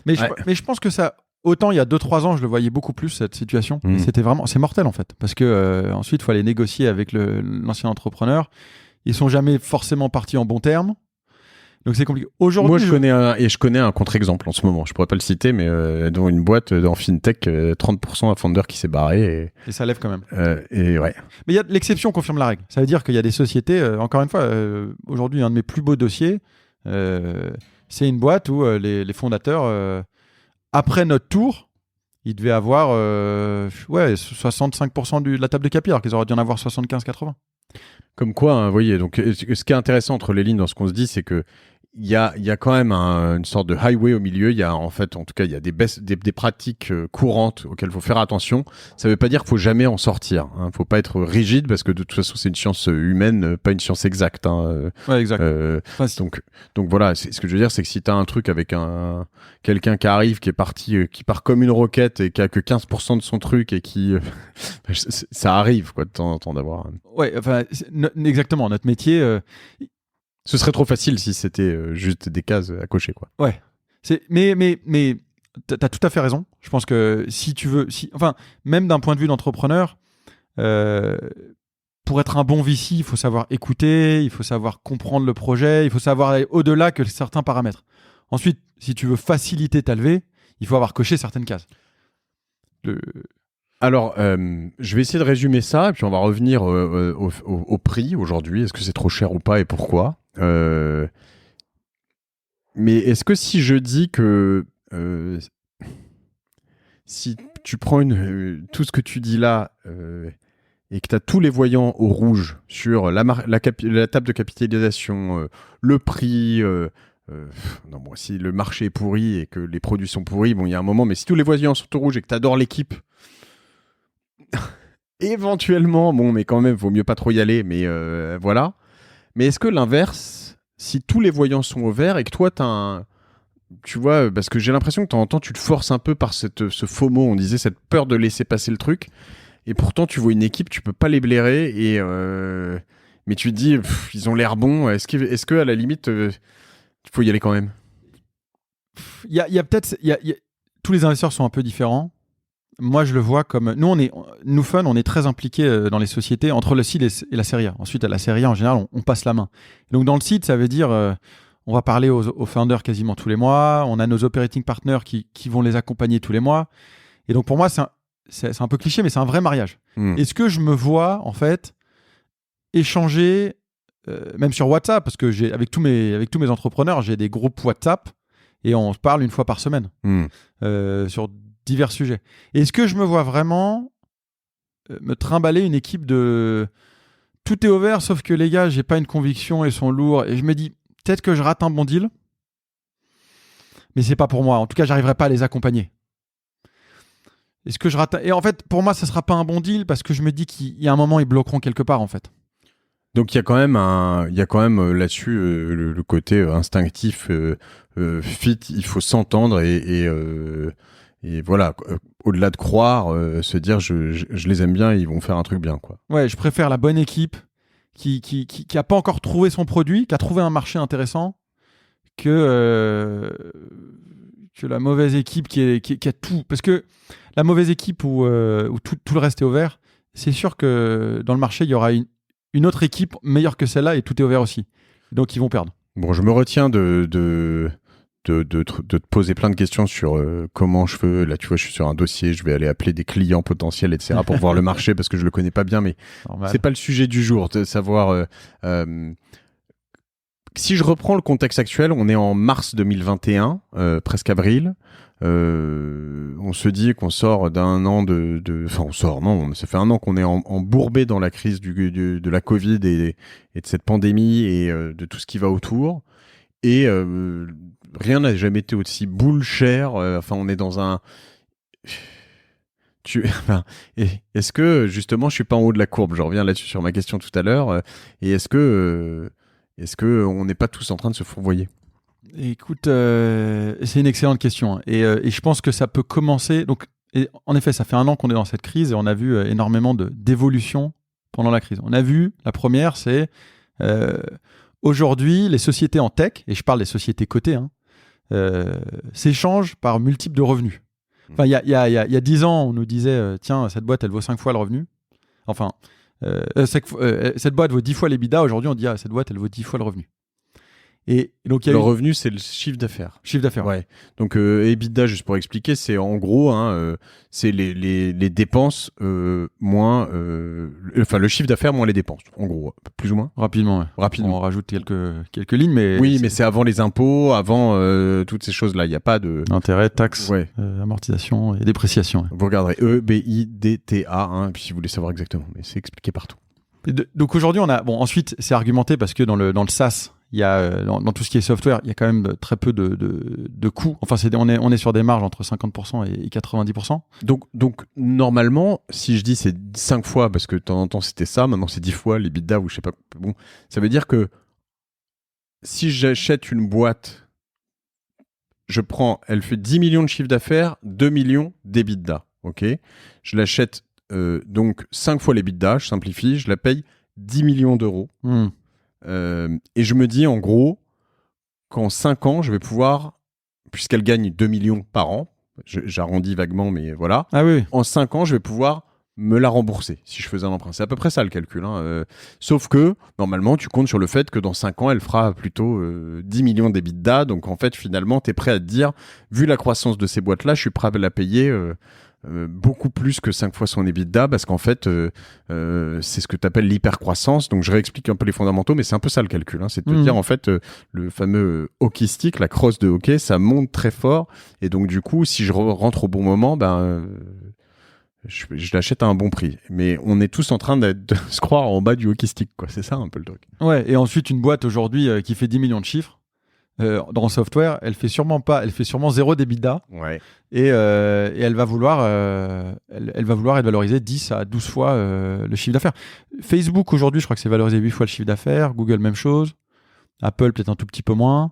je pense que ça, autant il y a 2-3 ans, je le voyais beaucoup plus cette situation. Et c'est mortel en fait, parce que ensuite il faut aller négocier avec l'ancien entrepreneur. Ils sont jamais forcément partis en bons termes. Donc c'est compliqué. Aujourd'hui, je connais un contre-exemple en ce moment. Je pourrais pas le citer, mais dans une boîte en fintech, 30% à founder qui s'est barré et ça lève quand même. Et ouais. Mais il y a l'exception confirme la règle. Ça veut dire qu'il y a des sociétés. Encore une fois, aujourd'hui, un de mes plus beaux dossiers, c'est une boîte où les fondateurs, après notre tour, ils devaient avoir 65% de la table de capital, alors qu'ils auraient dû en avoir 75-80. Comme quoi, hein, vous voyez, donc ce qui est intéressant entre les lignes dans ce qu'on se dit, c'est que il y a quand même une sorte de highway au milieu. Il y a en tout cas, il y a des pratiques courantes auxquelles il faut faire attention. Ça ne veut pas dire qu'il faut jamais en sortir. Hein. Faut pas être rigide parce que de toute façon, c'est une science humaine, pas une science exacte. Hein. Ouais, exact. Donc voilà, ce que je veux dire, c'est que si tu as un truc avec quelqu'un qui arrive, qui est parti, qui part comme une roquette et qui a que 15% de son truc et qui ça arrive quoi de temps en temps d'avoir. Ouais, enfin exactement. Notre métier. Ce serait trop facile si c'était juste des cases à cocher, quoi. Ouais. Mais t'as tout à fait raison. Je pense que si tu veux, même d'un point de vue d'entrepreneur, pour être un bon VC, il faut savoir écouter, il faut savoir comprendre le projet, il faut savoir aller au-delà que certains paramètres. Ensuite, si tu veux faciliter ta levée, il faut avoir coché certaines cases. Alors, je vais essayer de résumer ça, et puis on va revenir au prix aujourd'hui. Est-ce que c'est trop cher ou pas et pourquoi ? Mais est-ce que si je dis que si tu prends tout ce que tu dis là et que tu as tous les voyants au rouge sur la table de capitalisation, le prix, non, bon, si le marché est pourri et que les produits sont pourris, bon, il y a un moment, mais si tous les voyants sont au rouge et que tu adores l'équipe, éventuellement, bon, mais quand même, vaut mieux pas trop y aller, mais voilà. Mais est-ce que l'inverse, si tous les voyants sont au vert et que toi, tu vois, parce que j'ai l'impression que de temps en temps, tu te forces un peu par ce FOMO, on disait cette peur de laisser passer le truc, et pourtant, tu vois une équipe, tu peux pas les blairer, mais tu te dis, ils ont l'air bons, est-ce que à la limite, il faut y aller quand même ? Il y a peut-être... tous les investisseurs sont un peu différents. Moi, je le vois comme... Nous, Fun, on est très impliqués dans les sociétés entre le seed et la série A. Ensuite, à la série A, en général, on passe la main. Donc, dans le seed, ça veut dire... on va parler aux founders quasiment tous les mois. On a nos operating partners qui vont les accompagner tous les mois. Et donc, pour moi, c'est un peu cliché, mais c'est un vrai mariage. Est-ce que je me vois, en fait, échanger, même sur WhatsApp, parce que avec tous mes entrepreneurs, j'ai des groupes WhatsApp et on se parle une fois par semaine sur divers sujets. Est-ce que je me vois vraiment me trimballer une équipe de... Tout est ouvert, sauf que les gars, j'ai pas une conviction, ils sont lourds. Et je me dis, peut-être que je rate un bon deal, mais c'est pas pour moi. En tout cas, j'arriverai pas à les accompagner. Est-ce que je rate... Et en fait, pour moi, ça sera pas un bon deal parce que je me dis qu'il y a un moment, ils bloqueront quelque part, en fait. Donc, il y a quand même là-dessus le côté instinctif, fit, il faut s'entendre et voilà, au-delà de croire, se dire je les aime bien, ils vont faire un truc bien, quoi. Ouais, je préfère la bonne équipe qui a pas encore trouvé son produit, qui a trouvé un marché intéressant, que la mauvaise équipe qui a tout. Parce que la mauvaise équipe où tout le reste est ouvert, c'est sûr que dans le marché, il y aura une autre équipe meilleure que celle-là et tout est ouvert aussi. Donc, ils vont perdre. Bon, je me retiens de te poser plein de questions sur comment je fais. Là, tu vois, je suis sur un dossier, je vais aller appeler des clients potentiels, etc. pour voir le marché parce que je le connais pas bien, mais c'est pas le sujet du jour de savoir. Si je reprends le contexte actuel, on est en mars 2021, presque avril. On se dit qu'on sort d'un an enfin, on sort, non, ça fait un an qu'on est embourbé dans la crise de la Covid et de cette pandémie et de tout ce qui va autour. Et rien n'a jamais été aussi bull cher. Enfin, on est dans un... est-ce que, justement, je suis pas en haut de la courbe ? Je reviens là-dessus sur ma question tout à l'heure. Et est-ce que on n'est pas tous en train de se fourvoyer ? Écoute, c'est une excellente question. Hein. Et je pense que ça peut commencer... Donc, en effet, ça fait un an qu'on est dans cette crise et on a vu énormément d'évolutions pendant la crise. On a vu, la première, c'est... aujourd'hui, les sociétés en tech, et je parle des sociétés cotées, s'échangent par multiples de revenus. Enfin, il y a 10 ans, on nous disait, tiens, cette boîte, elle vaut 5 fois le revenu. Enfin, cette boîte vaut 10 fois l'EBITDA. Aujourd'hui, on dit, cette boîte, elle vaut 10 fois le revenu. Et donc, il y a le revenu, c'est le chiffre d'affaires. Chiffre d'affaires. Ouais. Donc, EBITDA, juste pour expliquer, c'est en gros, c'est les dépenses moins, le chiffre d'affaires moins les dépenses, en gros, plus ou moins. Rapidement, ouais. Rapidement. On rajoute quelques lignes, mais... Oui, mais c'est avant les impôts, avant toutes ces choses-là. Il n'y a pas de... Intérêt, taxes, Ouais. Amortisation et dépréciation. Ouais. Vous regarderez EBITDA, si vous voulez savoir exactement, mais c'est expliqué partout. Donc aujourd'hui, ensuite, c'est argumenté parce que dans le SaaS, il y a dans tout ce qui est software, il y a quand même très peu de coûts. Enfin, on est sur des marges entre 50% et 90%. Donc normalement, si je dis c'est 5 fois, parce que de temps en temps c'était ça, maintenant c'est 10 fois l'EBITDA ou je sais pas. Bon, ça veut dire que si j'achète une boîte, elle fait 10 millions de chiffre d'affaires, 2 millions d'EBITDA. Ok, je l'achète donc 5 fois l'EBITDA, je simplifie, je la paye 10 millions d'euros. Et je me dis, en gros, qu'en 5 ans, je vais pouvoir, puisqu'elle gagne 2 millions par an, j'arrondis vaguement, mais voilà, oui. En 5 ans, je vais pouvoir me la rembourser si je faisais un emprunt. C'est à peu près ça le calcul. Sauf que, normalement, tu comptes sur le fait que dans 5 ans, elle fera plutôt 10 millions d'EBITDA. Donc, en fait, finalement, tu es prêt à te dire, vu la croissance de ces boîtes-là, je suis prêt à la payer... beaucoup plus que 5 fois son EBITDA parce qu'en fait c'est ce que tu appelles l'hypercroissance. Donc je réexplique un peu les fondamentaux, mais c'est un peu ça le calcul, c'est de te dire en fait le fameux hockey stick, la crosse de hockey, ça monte très fort et donc du coup si je rentre au bon moment, je l'achète à un bon prix. Mais on est tous en train de se croire en bas du hockey stick, quoi. C'est ça un peu le truc. Ouais, et ensuite une boîte aujourd'hui qui fait 10 millions de chiffres dans le software, elle fait sûrement 0 d'EBITDA. Ouais. Et elle va vouloir être valorisée 10 à 12 fois le chiffre d'affaires. Facebook aujourd'hui, je crois que c'est valorisé 8 fois le chiffre d'affaires. Google, même chose. Apple, peut-être un tout petit peu moins.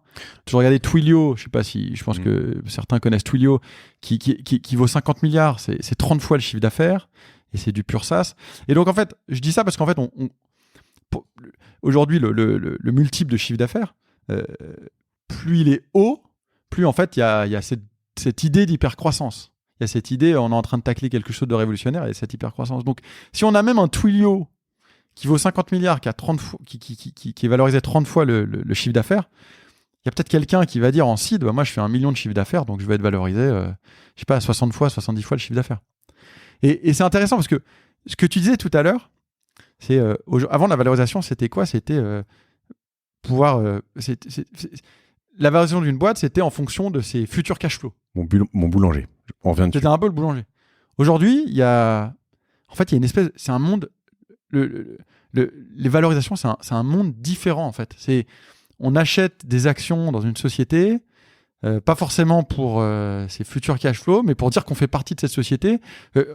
Je regardais Twilio, je pense que certains connaissent Twilio, qui vaut 50 milliards, c'est 30 fois le chiffre d'affaires, et c'est du pur SaaS. Et donc en fait, je dis ça parce qu'en fait, aujourd'hui, le multiple de chiffre d'affaires, plus il est haut, plus en fait il y a cette idée d'hypercroissance. Il y a cette idée, on est en train de tacler quelque chose de révolutionnaire et cette hypercroissance. Donc si on a même un Twilio qui vaut 50 milliards, qui est valorisé 30 fois le chiffre d'affaires, il y a peut-être quelqu'un qui va dire en seed, moi je fais 1 million de chiffre d'affaires, donc je vais être valorisé je sais pas, 60 fois, 70 fois le chiffre d'affaires. Et c'est intéressant parce que ce que tu disais tout à l'heure, c'est avant la valorisation, c'était quoi ? C'était pouvoir... la valorisation d'une boîte, c'était en fonction de ses futurs cash flows. Mon boulanger. On revient dessus. C'était un peu le boulanger. Aujourd'hui, il y a une espèce... C'est un monde... les valorisations, c'est un monde différent, en fait. On achète des actions dans une société, pas forcément pour ses futurs cash flows, mais pour dire qu'on fait partie de cette société.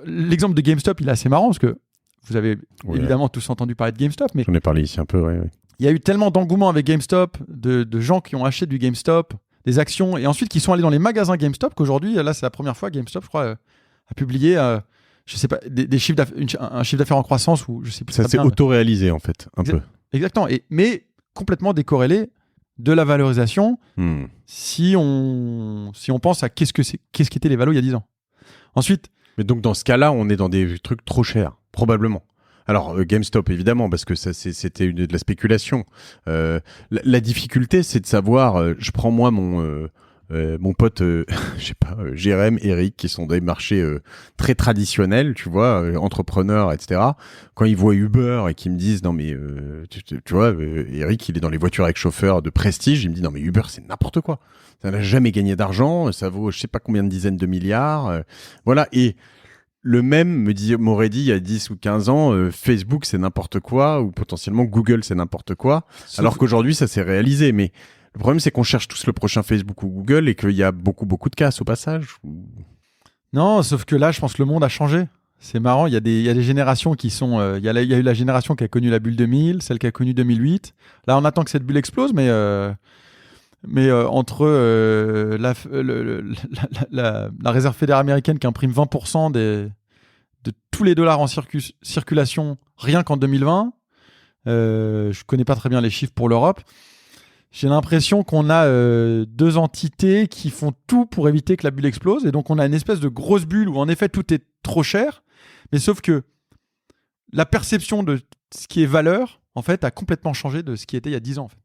L'exemple de GameStop, il est assez marrant, parce que vous avez évidemment tous entendu parler de GameStop, mais... J'en ai parlé ici un peu, oui. Il y a eu tellement d'engouement avec GameStop, de gens qui ont acheté du GameStop, des actions, et ensuite qui sont allés dans les magasins GameStop, qu'aujourd'hui, là, c'est la première fois GameStop, je crois, a publié, je sais pas, des chiffres un chiffre d'affaires en croissance, ou je sais plus. Ça s'est auto-réalisé, en fait, un peu. Exactement, mais complètement décorrélé de la valorisation, si on pense à qu'est-ce qu'étaient les valos il y a 10 ans. Ensuite... Mais donc, dans ce cas-là, on est dans des trucs trop chers, probablement. Alors, GameStop, évidemment, parce que c'était de la spéculation. La difficulté, c'est de savoir... je prends moi mon pote, je sais pas, Jérém, Eric, qui sont des marchés très traditionnels, tu vois, entrepreneurs, etc. Quand ils voient Uber et qu'ils me disent, non mais, tu vois, Eric, il est dans les voitures avec chauffeur de prestige, il me dit, non mais Uber, c'est n'importe quoi. Ça n'a jamais gagné d'argent, ça vaut je sais pas combien de dizaines de milliards. Voilà, et... Le même m'aurait dit il y a 10 ou 15 ans, Facebook c'est n'importe quoi, ou potentiellement Google c'est n'importe quoi, alors qu'aujourd'hui ça s'est réalisé. Mais le problème c'est qu'on cherche tous le prochain Facebook ou Google et qu'il y a beaucoup de casses au passage. Non, sauf que là je pense que le monde a changé. C'est marrant, il y a des générations qui sont... Il y a eu la génération qui a connu la bulle 2000, celle qui a connu 2008. Là on attend que cette bulle explose, mais entre la Réserve fédérale américaine qui imprime 20% de tous les dollars en circulation rien qu'en 2020, je connais pas très bien les chiffres pour l'Europe, j'ai l'impression qu'on a deux entités qui font tout pour éviter que la bulle explose. Et donc, on a une espèce de grosse bulle où, en effet, tout est trop cher. Mais sauf que la perception de ce qui est valeur, en fait, a complètement changé de ce qui était il y a 10 ans. En fait.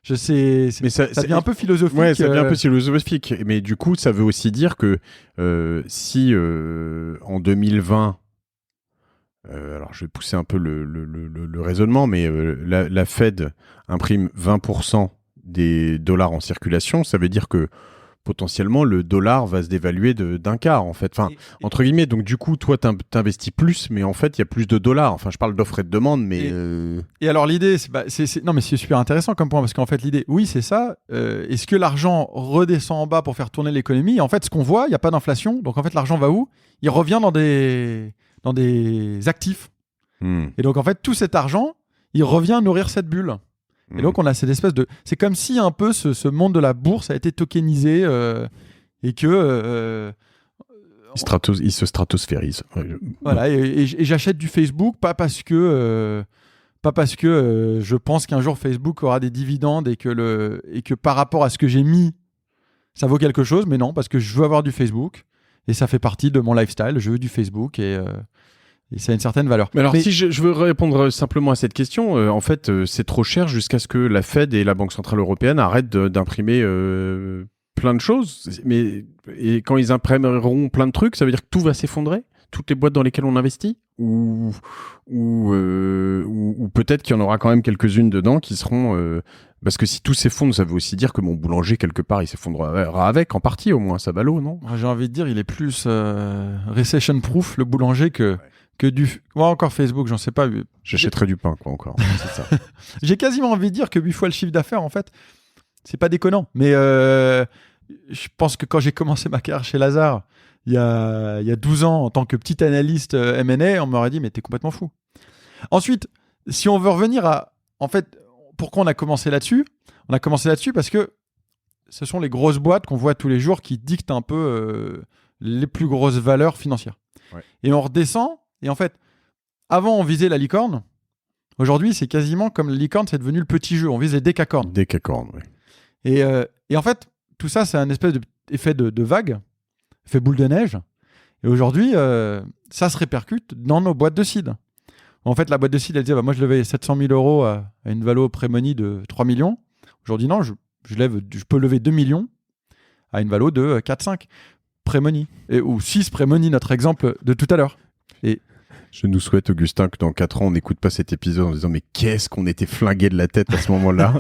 Je sais, mais ça devient un peu philosophique. Ouais, ça devient un peu philosophique. Mais du coup, ça veut aussi dire que si en 2020, alors je vais pousser un peu le raisonnement, mais la Fed imprime 20% des dollars en circulation, ça veut dire que potentiellement le dollar va se dévaluer d'un quart en fait, enfin entre guillemets. Donc du coup toi t'investis plus, mais en fait il y a plus de dollars. Enfin je parle d'offre et de demande, mais et alors l'idée non mais c'est super intéressant comme point, parce qu'en fait l'idée oui c'est ça, est-ce que l'argent redescend en bas pour faire tourner l'économie? En fait ce qu'on voit, il n'y a pas d'inflation, donc en fait l'argent va où? Il revient dans des actifs. Et donc en fait tout cet argent il revient nourrir cette bulle. Et donc, on a cette espèce de... C'est comme si un peu ce monde de la bourse a été tokenisé et que... il se stratosphérise. Voilà, et j'achète du Facebook, pas parce que je pense qu'un jour Facebook aura des dividendes et que par rapport à ce que j'ai mis, ça vaut quelque chose, mais non, parce que je veux avoir du Facebook et ça fait partie de mon lifestyle. Je veux du Facebook et ça a une certaine valeur. Mais alors, si je veux répondre simplement à cette question, en fait, c'est trop cher jusqu'à ce que la Fed et la Banque Centrale Européenne arrêtent d'imprimer plein de choses. Et quand ils imprimeront plein de trucs, ça veut dire que tout va s'effondrer? Toutes les boîtes dans lesquelles on investit? Ou peut-être qu'il y en aura quand même quelques-unes dedans qui seront... parce que si tout s'effondre, ça veut aussi dire que mon boulanger, quelque part, il s'effondrera avec, en partie au moins. Ça va l'eau, non? J'ai envie de dire, il est plus recession-proof, le boulanger, que du... Moi, encore Facebook, j'en sais pas. J'achèterais du pain, quoi, encore. C'est ça. J'ai quasiment envie de dire que 8 fois le chiffre d'affaires, en fait, c'est pas déconnant. Mais je pense que quand j'ai commencé ma carrière chez Lazare, il y a 12 ans, en tant que petit analyste M&A, on m'aurait dit, mais t'es complètement fou. Ensuite, si on veut revenir à... En fait, pourquoi on a commencé là-dessus? On a commencé là-dessus parce que ce sont les grosses boîtes qu'on voit tous les jours qui dictent un peu les plus grosses valeurs financières. Ouais. Et on redescend... Et en fait, avant, on visait la licorne. Aujourd'hui, c'est quasiment comme la licorne, c'est devenu le petit jeu. On vise les décacornes. Décacornes, oui. Et en fait, tout ça, c'est un espèce d'effet de vague, effet boule de neige. Et aujourd'hui, ça se répercute dans nos boîtes de seed. En fait, la boîte de seed, elle disait, moi, je levais 700 000 euros à une valo pré-money de 3 millions. Aujourd'hui, non, je peux lever 2 millions à une valo de 4-5 pré-money. Ou 6 pré-money, notre exemple de tout à l'heure. Et je nous souhaite, Augustin, que dans 4 ans, on n'écoute pas cet épisode en disant mais qu'est-ce qu'on était flingué de la tête à ce moment-là.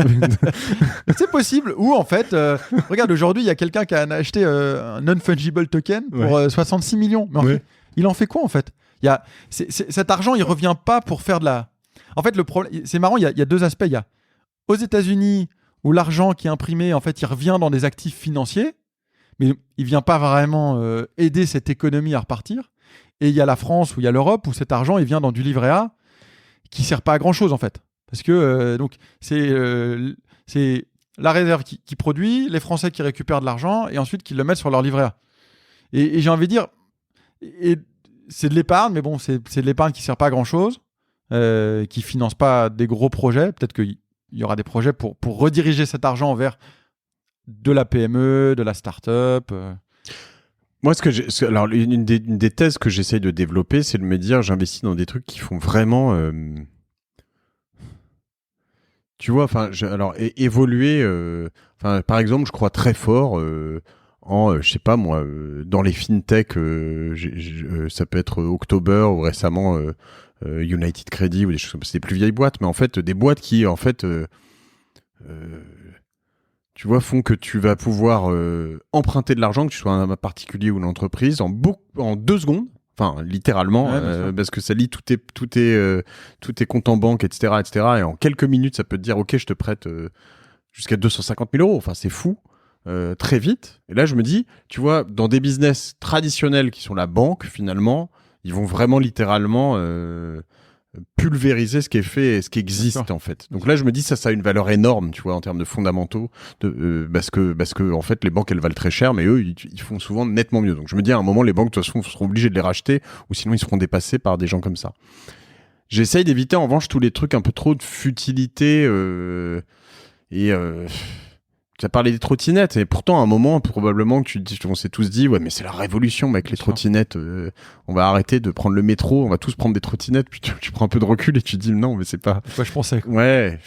C'est possible. Ou en fait, regarde, aujourd'hui, il y a quelqu'un qui a acheté un non-fungible token pour 66 millions. Mais en fait, il en fait quoi en fait? Cet argent, il revient pas pour faire de la... En fait, le problème, c'est marrant, il y a deux aspects. Il y a aux États-Unis où l'argent qui est imprimé, en fait, il revient dans des actifs financiers, mais il vient pas vraiment aider cette économie à repartir. Et il y a la France ou il y a l'Europe où cet argent il vient dans du livret A qui sert pas à grand chose en fait. Parce que donc c'est la réserve qui produit, les Français qui récupèrent de l'argent et ensuite qui le mettent sur leur livret A. Et j'ai envie de dire, c'est de l'épargne, mais bon, c'est de l'épargne qui sert pas à grand chose, qui finance pas des gros projets. Peut-être qu'il y aura des projets pour rediriger cet argent vers de la PME, de la start-up. Moi, alors une des thèses que j'essaye de développer, c'est de me dire, j'investis dans des trucs qui font vraiment, tu vois, enfin, évoluer. Par exemple, je crois très fort en, je sais pas moi, dans les fintech. Ça peut être October ou récemment United Credit ou des choses comme ça. C'est des plus vieilles boîtes, mais en fait, des boîtes qui, en fait. Tu vois, font que tu vas pouvoir emprunter de l'argent, que tu sois un particulier ou une entreprise, en 2 secondes, enfin littéralement, parce que ça lit tous tes comptes en banque, etc., etc. Et en quelques minutes, ça peut te dire, ok, je te prête jusqu'à 250 000 euros. Enfin, c'est fou, très vite. Et là, je me dis, tu vois, dans des business traditionnels qui sont la banque, finalement, ils vont vraiment littéralement pulvériser ce qui est fait et ce qui existe en fait. Donc là je me dis ça a une valeur énorme, tu vois, en termes de fondamentaux, parce que en fait les banques elles valent très cher, mais eux ils font souvent nettement mieux. Donc je me dis à un moment les banques de toute façon seront obligées de les racheter ou sinon ils seront dépassés par des gens comme ça. J'essaye d'éviter en revanche tous les trucs un peu trop de futilité Et tu as parlé des trottinettes, et pourtant, à un moment, probablement, on s'est tous dit, ouais, mais c'est la révolution, mec, les trottinettes. On va arrêter de prendre le métro, on va tous prendre des trottinettes. Puis tu prends un peu de recul et tu te dis, non, mais c'est pas. Quoi, je pensais. Ouais,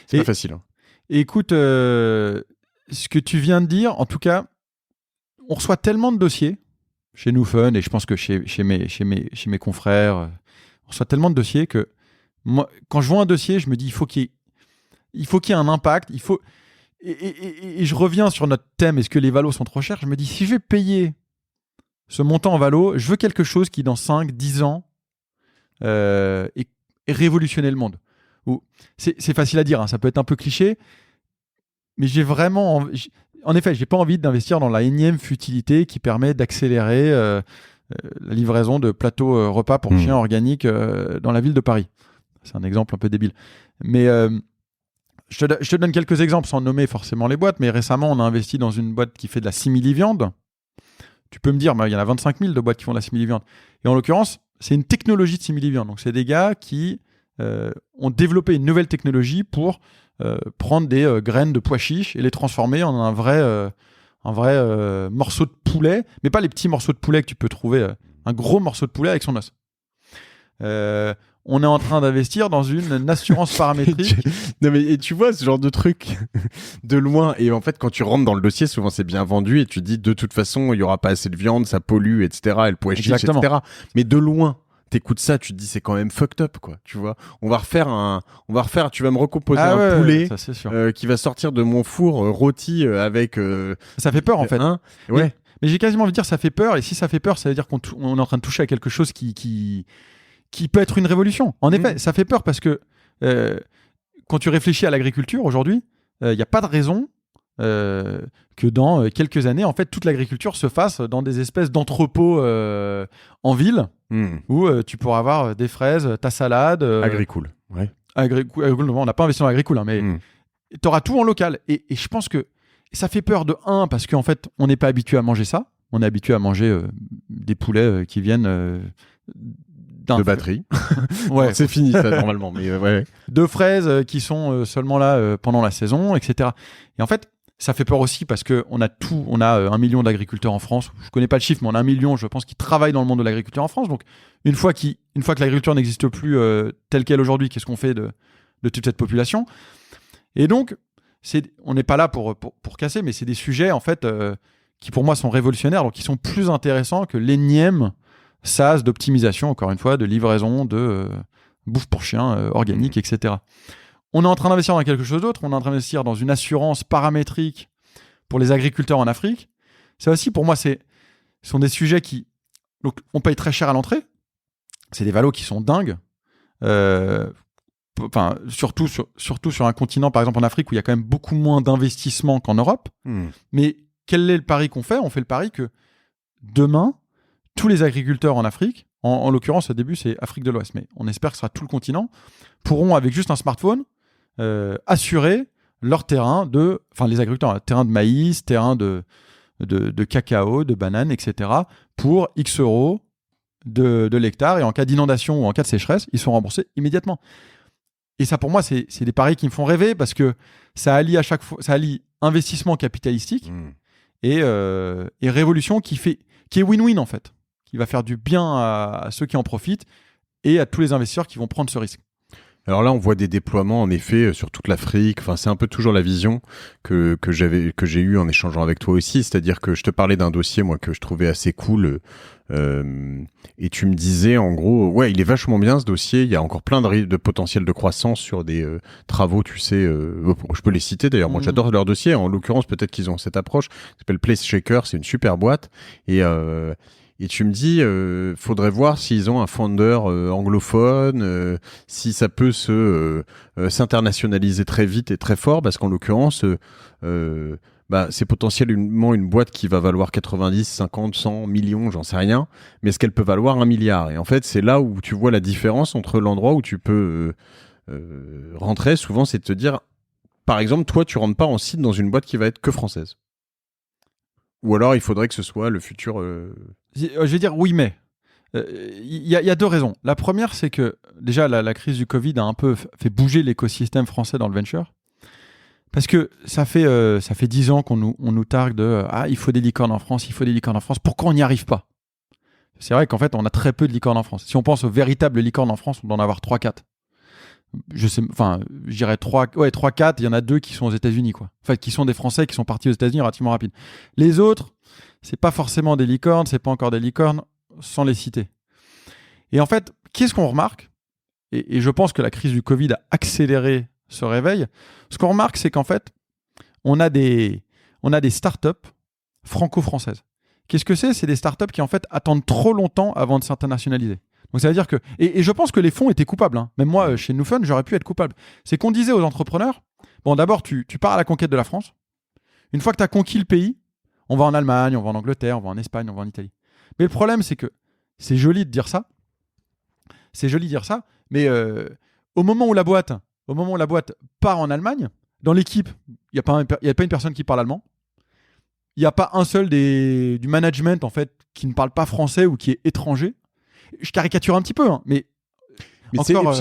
c'est pas facile. Hein. Écoute, ce que tu viens de dire, en tout cas, on reçoit tellement de dossiers chez nous Fun, et je pense que chez mes confrères, on reçoit tellement de dossiers que moi, quand je vois un dossier, je me dis il faut qu'il y ait un impact. Et je reviens sur notre thème, est-ce que les valos sont trop chers? Je me dis, si je vais payer ce montant en valo, je veux quelque chose qui, dans 5-10 ans, ait révolutionné le monde. C'est facile à dire, hein, ça peut être un peu cliché, mais j'ai vraiment... En effet, j'ai pas envie d'investir dans la énième futilité qui permet d'accélérer la livraison de plateaux repas pour chiens organiques dans la ville de Paris. C'est un exemple un peu débile. Mais je te donne quelques exemples sans nommer forcément les boîtes, mais récemment, on a investi dans une boîte qui fait de la simili-viande. Tu peux me dire, il y en a 25 000 de boîtes qui font de la simili-viande. Et en l'occurrence, c'est une technologie de simili-viande. Donc, c'est des gars qui ont développé une nouvelle technologie pour prendre des graines de pois chiches et les transformer en un vrai morceau de poulet, mais pas les petits morceaux de poulet que tu peux trouver, un gros morceau de poulet avec son os. On est en train d'investir dans une assurance paramétrique. Non mais et tu vois ce genre de truc de loin, et en fait quand tu rentres dans le dossier, souvent c'est bien vendu et tu dis de toute façon il y aura pas assez de viande, ça pollue, etc. Et le pois chiche, etc. Mais de loin, t'écoutes ça, tu te dis c'est quand même fucked up, quoi. Tu vois, tu vas me recomposer un poulet qui va sortir de mon four rôti avec. Ça fait peur en fait. Hein, ouais. Mais j'ai quasiment envie de dire ça fait peur, et si ça fait peur, ça veut dire qu'on est en train de toucher à quelque chose qui peut être une révolution. En effet, ça fait peur parce que quand tu réfléchis à l'agriculture aujourd'hui, il n'y a pas de raison que dans quelques années, en fait, toute l'agriculture se fasse dans des espèces d'entrepôts en ville où tu pourras avoir des fraises, ta salade. Agricool, ouais. Agricool, on n'a pas investi dans l'agricool, hein, mais tu auras tout en local. Et je pense que ça fait peur parce qu'en fait, on n'est pas habitué à manger ça. On est habitué à manger des poulets qui viennent... de batterie. Ouais. C'est fini ça normalement, mais ouais. De fraises qui sont seulement là pendant la saison, etc. Et en fait, ça fait peur aussi parce que on a 1 million d'agriculteurs en France. Je connais pas le chiffre, mais on a 1 million, je pense, qui travaillent dans le monde de l'agriculture en France. Donc, une fois que l'agriculture n'existe plus telle qu'elle aujourd'hui, qu'est-ce qu'on fait de toute cette population? Et donc, on n'est pas là pour casser, mais c'est des sujets en fait qui pour moi sont révolutionnaires, donc qui sont plus intéressants que l'énième SaaS d'optimisation, encore une fois, de livraison de bouffe pour chiens organique, etc. On est en train d'investir dans quelque chose d'autre. On est en train d'investir dans une assurance paramétrique pour les agriculteurs en Afrique. Ça aussi, pour moi, ce sont des sujets donc, on paye très cher à l'entrée. C'est des valos qui sont dingues. Surtout sur un continent, par exemple en Afrique, où il y a quand même beaucoup moins d'investissement qu'en Europe. Mais quel est le pari qu'on fait? On fait le pari que demain, tous les agriculteurs en Afrique, en l'occurrence au début c'est Afrique de l'Ouest, mais on espère que ce sera tout le continent, pourront avec juste un smartphone assurer leur terrain les agriculteurs, un terrain de maïs, terrain de cacao, de bananes, etc. pour X euros de l'hectare, et en cas d'inondation ou en cas de sécheresse, ils sont remboursés immédiatement. Et ça pour moi c'est des paris qui me font rêver parce que ça allie investissement capitalistique et révolution qui est win-win en fait, qui va faire du bien à ceux qui en profitent et à tous les investisseurs qui vont prendre ce risque. Alors là, on voit des déploiements en effet sur toute l'Afrique. Enfin, c'est un peu toujours la vision que j'ai eue en échangeant avec toi aussi. C'est-à-dire que je te parlais d'un dossier moi que je trouvais assez cool et tu me disais en gros, ouais, il est vachement bien ce dossier. Il y a encore plein de potentiel de croissance sur des travaux, tu sais. Je peux les citer d'ailleurs. Moi, j'adore leur dossier. En l'occurrence, peut-être qu'ils ont cette approche. Ça s'appelle Place Shaker. C'est une super boîte et tu me dis, faudrait voir s'ils ont un founder anglophone, si ça peut s'internationaliser très vite et très fort, parce qu'en l'occurrence, c'est potentiellement une boîte qui va valoir 90, 50, 100 millions, j'en sais rien, mais est-ce qu'elle peut valoir 1 milliard? Et en fait, c'est là où tu vois la différence entre l'endroit où tu peux rentrer. Souvent, c'est de te dire, par exemple, toi, tu rentres pas en site dans une boîte qui va être que française. Ou alors, il faudrait que ce soit le futur... Je vais dire oui, mais il y a 2 raisons. La première, c'est que déjà, la crise du Covid a un peu fait bouger l'écosystème français dans le venture. Parce que ça fait 10 ans on nous targue de il faut des licornes en France, il faut des licornes en France. Pourquoi on n'y arrive pas? C'est vrai qu'en fait, on a très peu de licornes en France. Si on pense aux véritables licornes en France, on doit en avoir 3-4. Je dirais 3-4. Il y en a 2 qui sont aux États-Unis, quoi. Enfin, qui sont des Français qui sont partis aux États-Unis relativement rapide. Les autres, c'est pas forcément des licornes, c'est pas encore des licornes, sans les citer. Et en fait, qu'est-ce qu'on remarque? Et je pense que la crise du Covid a accéléré ce réveil. Ce qu'on remarque, c'est qu'en fait, on a des startups franco-françaises. Qu'est-ce que c'est? C'est des startups qui en fait attendent trop longtemps avant de s'internationaliser. Donc ça veut dire que... Et je pense que les fonds étaient coupables. Hein. Même moi, chez Newfund, j'aurais pu être coupable. C'est qu'on disait aux entrepreneurs, bon d'abord, tu pars à la conquête de la France. Une fois que tu as conquis le pays, on va en Allemagne, on va en Angleterre, on va en Espagne, on va en Italie. Mais le problème, c'est que c'est joli de dire ça. Mais au moment où la boîte part en Allemagne, dans l'équipe, il n'y a pas une personne qui parle allemand. Il n'y a pas un seul du management en fait qui ne parle pas français ou qui est étranger. Je caricature un petit peu, hein, mais encore, en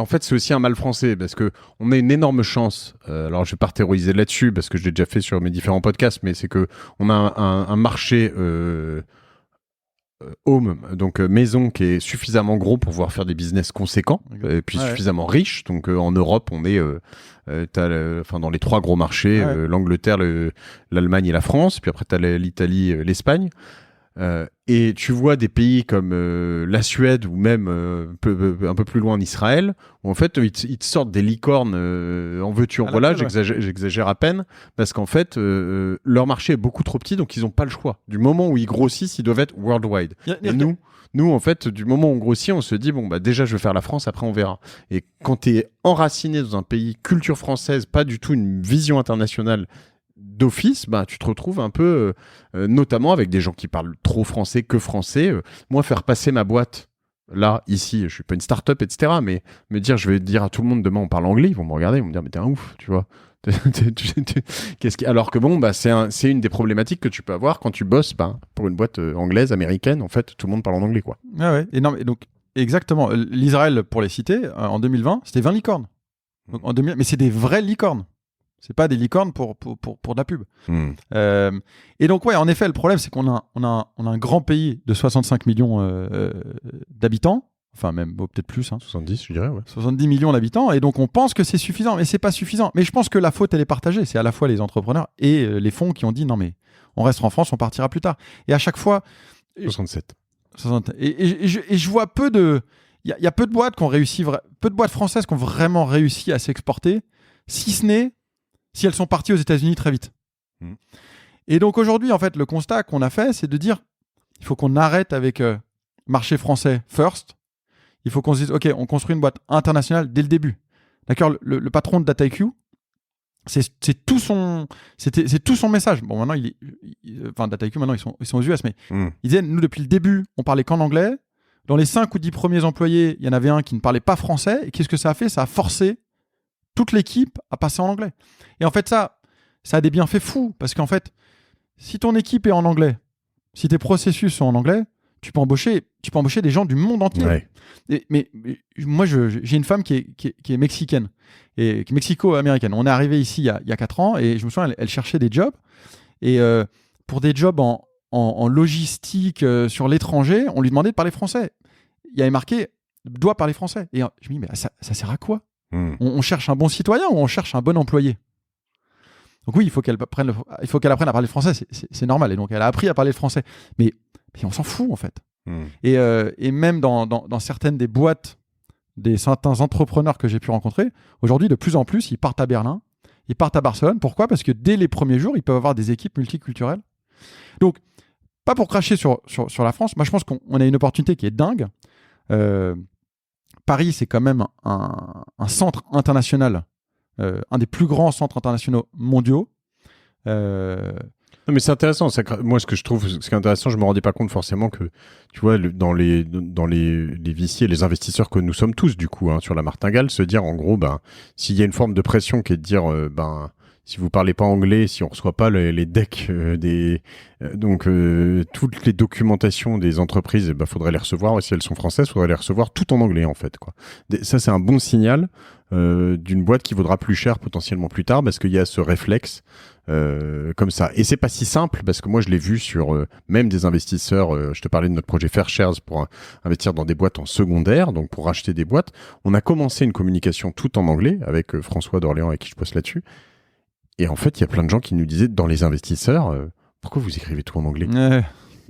fait, c'est aussi un mal français parce que on a une énorme chance. Alors, je vais pas théoriser là-dessus parce que je l'ai déjà fait sur mes différents podcasts, mais c'est que on a un marché home, donc maison, qui est suffisamment gros pour pouvoir faire des business conséquents et puis suffisamment riche. Donc en Europe, on est dans les 3 gros marchés, l'Angleterre, l'Allemagne et la France. Puis après, tu as l'Italie, l'Espagne. Et tu vois des pays comme la Suède ou même un peu plus loin en Israël, où en fait ils te sortent des licornes en veux-tu en voilà, j'exagère à peine, parce qu'en fait leur marché est beaucoup trop petit, donc ils n'ont pas le choix. Du moment où ils grossissent, ils doivent être worldwide. Et nous en fait, du moment où on grossit, on se dit bon bah déjà je vais faire la France, après on verra. Et quand tu es enraciné dans un pays, culture française, pas du tout une vision internationale d'office, bah, tu te retrouves un peu, notamment avec des gens qui parlent trop français que français. Moi, faire passer ma boîte, là, ici, je suis pas une start-up, etc., mais me dire, je vais dire à tout le monde, demain, on parle anglais, ils vont me regarder, ils vont me dire, mais t'es un ouf, tu vois. Alors que bon, bah, c'est une des problématiques que tu peux avoir quand tu bosses pour une boîte anglaise, américaine. En fait, tout le monde parle en anglais, quoi. Ah ouais. Et non, mais donc, exactement. L'Israël, pour les citer, en 2020, c'était 20 licornes. Donc, mais c'est des vraies licornes. C'est pas des licornes pour de la pub. Et donc, ouais, en effet, le problème, c'est qu'on a un grand pays de 65 millions d'habitants. Enfin, même peut-être plus. 70, je dirais, ouais. 70 millions d'habitants. Et donc, on pense que c'est suffisant, mais c'est pas suffisant. Mais je pense que la faute, elle est partagée. C'est à la fois les entrepreneurs et les fonds qui ont dit non, mais on restera en France, on partira plus tard. Et à chaque fois. 67. Et je vois peu de. Il y a peu de boîtes qui ont réussi, peu de boîtes françaises qui ont vraiment réussi à s'exporter, si ce n'est si elles sont parties aux États-Unis très vite. Et donc aujourd'hui, en fait, le constat qu'on a fait, c'est de dire il faut qu'on arrête avec marché français first. Il faut qu'on se dise ok, on construit une boîte internationale dès le début. D'accord, le patron de DataIQ, c'est tout son message. Bon, maintenant DataIQ, maintenant ils sont aux US, mais il disait nous depuis le début, on parlait qu'en anglais. Dans les 5 ou 10 premiers employés, il y en avait un qui ne parlait pas français. Et qu'est-ce que ça a fait? Ça a forcé toute l'équipe à passer en anglais. Et en fait, ça a des bienfaits fous. Parce qu'en fait, si ton équipe est en anglais, si tes processus sont en anglais, tu peux embaucher des gens du monde entier. Ouais. Mais moi, j'ai une femme qui est mexicaine, et qui est mexico-américaine. On est arrivé ici il y a 4 ans, et je me souviens, elle cherchait des jobs. Et pour des jobs en logistique sur l'étranger, on lui demandait de parler français. Il y avait marqué « doit parler français ». Et je me dis, mais ça sert à quoi? On cherche un bon citoyen ou on cherche un bon employé? Donc oui, il faut qu'elle apprenne à parler français, c'est normal. Et donc elle a appris à parler le français. Mais on s'en fout en fait. Et même dans certaines des boîtes, certains entrepreneurs que j'ai pu rencontrer, aujourd'hui de plus en plus, ils partent à Berlin, ils partent à Barcelone. Pourquoi? Parce que dès les premiers jours, ils peuvent avoir des équipes multiculturelles. Donc, pas pour cracher sur la France, moi je pense qu'on a une opportunité qui est dingue. Paris, c'est quand même un centre international, un des plus grands centres internationaux mondiaux. Non, mais c'est intéressant. Moi, ce que je trouve, ce qui est intéressant, je me rendais pas compte forcément que, tu vois, dans les VC et les investisseurs que nous sommes tous, du coup, sur la martingale, se dire, en gros, s'il y a une forme de pression qui est de dire, si vous parlez pas anglais, si on reçoit pas les decks toutes les documentations des entreprises, faudrait les recevoir. Et si elles sont françaises, faudrait les recevoir tout en anglais en fait, quoi. Ça c'est un bon signal d'une boîte qui vaudra plus cher potentiellement plus tard parce qu'il y a ce réflexe comme ça. Et c'est pas si simple parce que moi je l'ai vu sur même des investisseurs. Je te parlais de notre projet Fairshares pour investir dans des boîtes en secondaire, donc pour racheter des boîtes. On a commencé une communication tout en anglais avec François d'Orléans avec qui je poste là-dessus. Et en fait, il y a plein de gens qui nous disaient dans les investisseurs, pourquoi vous écrivez tout en anglais ?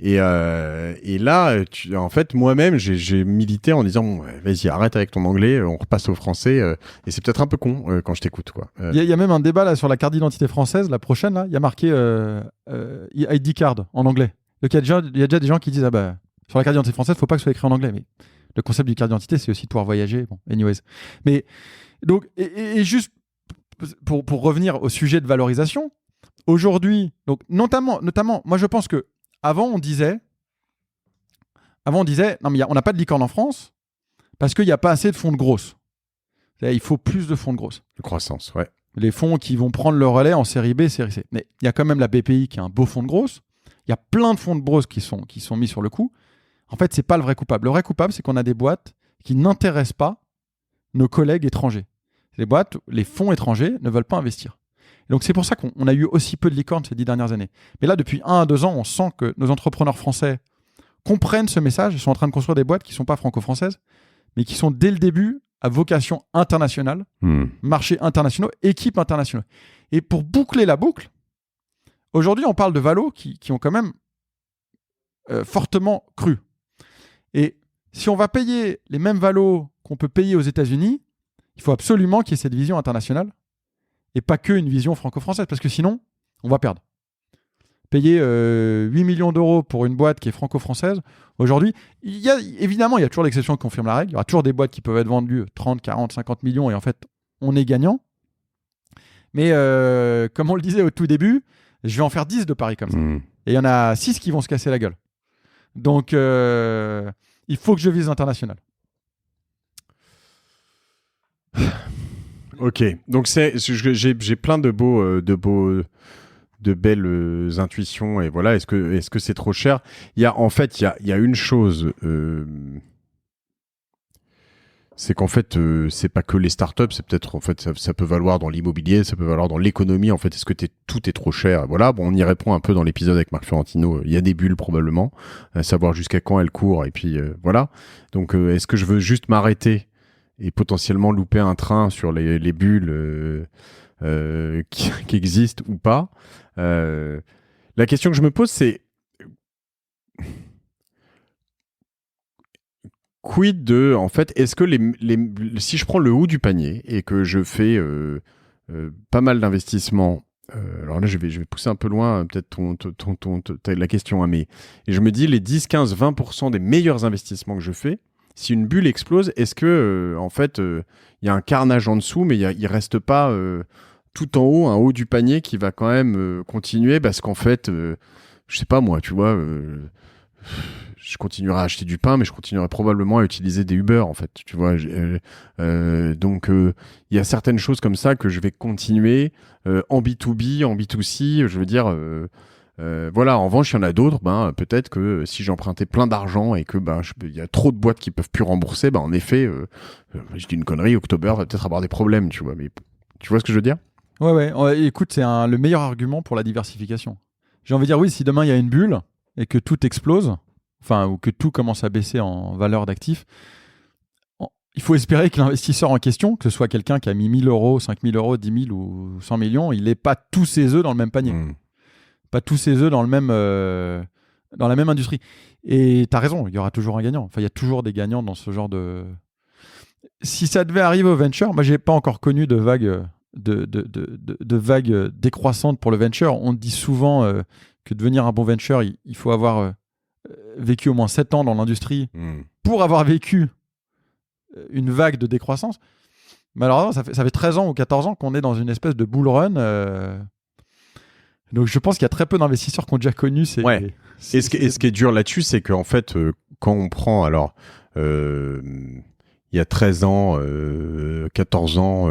Et là, en fait, moi-même, j'ai milité en disant, bon, vas-y, arrête avec ton anglais, on repasse au français. Et c'est peut-être un peu con quand je t'écoute, quoi. Il y a même un débat là sur la carte d'identité française, la prochaine là. Il y a marqué ID card en anglais. Donc il y a déjà des gens qui disent, sur la carte d'identité française, faut pas que ce soit écrit en anglais. Mais le concept du carte d'identité, c'est aussi de pouvoir voyager. Bon, anyways. Mais donc et juste pour revenir au sujet de valorisation, aujourd'hui, donc notamment, moi je pense que avant on disait, non mais on n'a pas de licorne en France parce qu'il n'y a pas assez de fonds de grosse. Il faut plus de fonds de grosse. De croissance, ouais. Les fonds qui vont prendre le relais en série B, série C. Mais il y a quand même la BPI qui est un beau fonds de grosse. Il y a plein de fonds de grosse qui sont mis sur le coup. En fait, c'est pas le vrai coupable. Le vrai coupable, c'est qu'on a des boîtes qui n'intéressent pas nos collègues étrangers. Les fonds étrangers ne veulent pas investir. Et donc c'est pour ça qu'on a eu aussi peu de licornes ces 10 dernières années. Mais là, depuis 1 à 2 ans, on sent que nos entrepreneurs français comprennent ce message. Ils sont en train de construire des boîtes qui ne sont pas franco-françaises, mais qui sont dès le début à vocation internationale, marchés internationaux, équipes internationales. Et pour boucler la boucle, aujourd'hui, on parle de valos qui ont quand même fortement cru. Et si on va payer les mêmes valos qu'on peut payer aux États-Unis, il faut absolument qu'il y ait cette vision internationale et pas que une vision franco-française, parce que sinon, on va perdre. Payer 8 millions d'euros pour une boîte qui est franco-française, aujourd'hui, évidemment, il y a toujours l'exception qui confirme la règle. Il y aura toujours des boîtes qui peuvent être vendues 30, 40, 50 millions et en fait, on est gagnant. Mais comme on le disait au tout début, je vais en faire 10 de paris comme ça. Et il y en a 6 qui vont se casser la gueule. Donc, il faut que je vise l'international. Ok, donc j'ai plein de belles intuitions et voilà. Est-ce que c'est trop cher ? Il y a une chose, c'est qu'en fait c'est pas que les startups, c'est peut-être en fait ça peut valoir dans l'immobilier, ça peut valoir dans l'économie. En fait, est-ce que tout est trop cher ? Voilà, bon, on y répond un peu dans l'épisode avec Marc Fiorentino. Il y a des bulles probablement, savoir jusqu'à quand elles courent et puis voilà. Donc est-ce que je veux juste m'arrêter et potentiellement louper un train sur les bulles qui existent ou pas. La question que je me pose, c'est quid de, en fait, est-ce que si je prends le haut du panier et que je fais pas mal d'investissements, alors là je vais pousser un peu loin peut-être la question, hein, mais et je me dis les 10, 15, 20% des meilleurs investissements que je fais, si une bulle explose, est-ce que en fait il y a un carnage en dessous, mais il reste pas tout en haut, un haut du panier qui va quand même continuer parce qu'en fait, je sais pas moi, tu vois, je continuerai à acheter du pain, mais je continuerai probablement à utiliser des Uber en fait, tu vois. Donc il y a certaines choses comme ça que je vais continuer en B2B, en B2C, je veux dire. Voilà, en revanche, il y en a d'autres, peut-être que si j'empruntais plein d'argent et que il y a trop de boîtes qui peuvent plus rembourser, en effet, je dis une connerie, October va peut-être avoir des problèmes, tu vois. Mais tu vois ce que je veux dire ? Ouais, écoute, c'est le meilleur argument pour la diversification. J'ai envie de dire, oui, si demain il y a une bulle et que tout explose, ou que tout commence à baisser en valeur d'actifs, il faut espérer que l'investisseur en question, que ce soit quelqu'un qui a mis 1 000 euros, 5 000 euros, 10 000 ou 100 millions, il n'ait pas tous ses œufs dans le même panier. Pas tous ses œufs dans la même industrie. Et tu as raison, il y aura toujours un gagnant. Il y a toujours des gagnants dans ce genre de... Si ça devait arriver au venture, moi, je n'ai pas encore connu de vague décroissante pour le venture. On dit souvent que devenir un bon venture, il faut avoir vécu au moins 7 ans dans l'industrie pour avoir vécu une vague de décroissance. Malheureusement, ça fait 13 ans ou 14 ans qu'on est dans une espèce de bull run. Donc je pense qu'il y a très peu d'investisseurs qui ont déjà connu ces... Ouais. Et ce qui est dur là-dessus, c'est qu'en fait, quand on prend... Alors, il il y a 13 ans, 14 ans,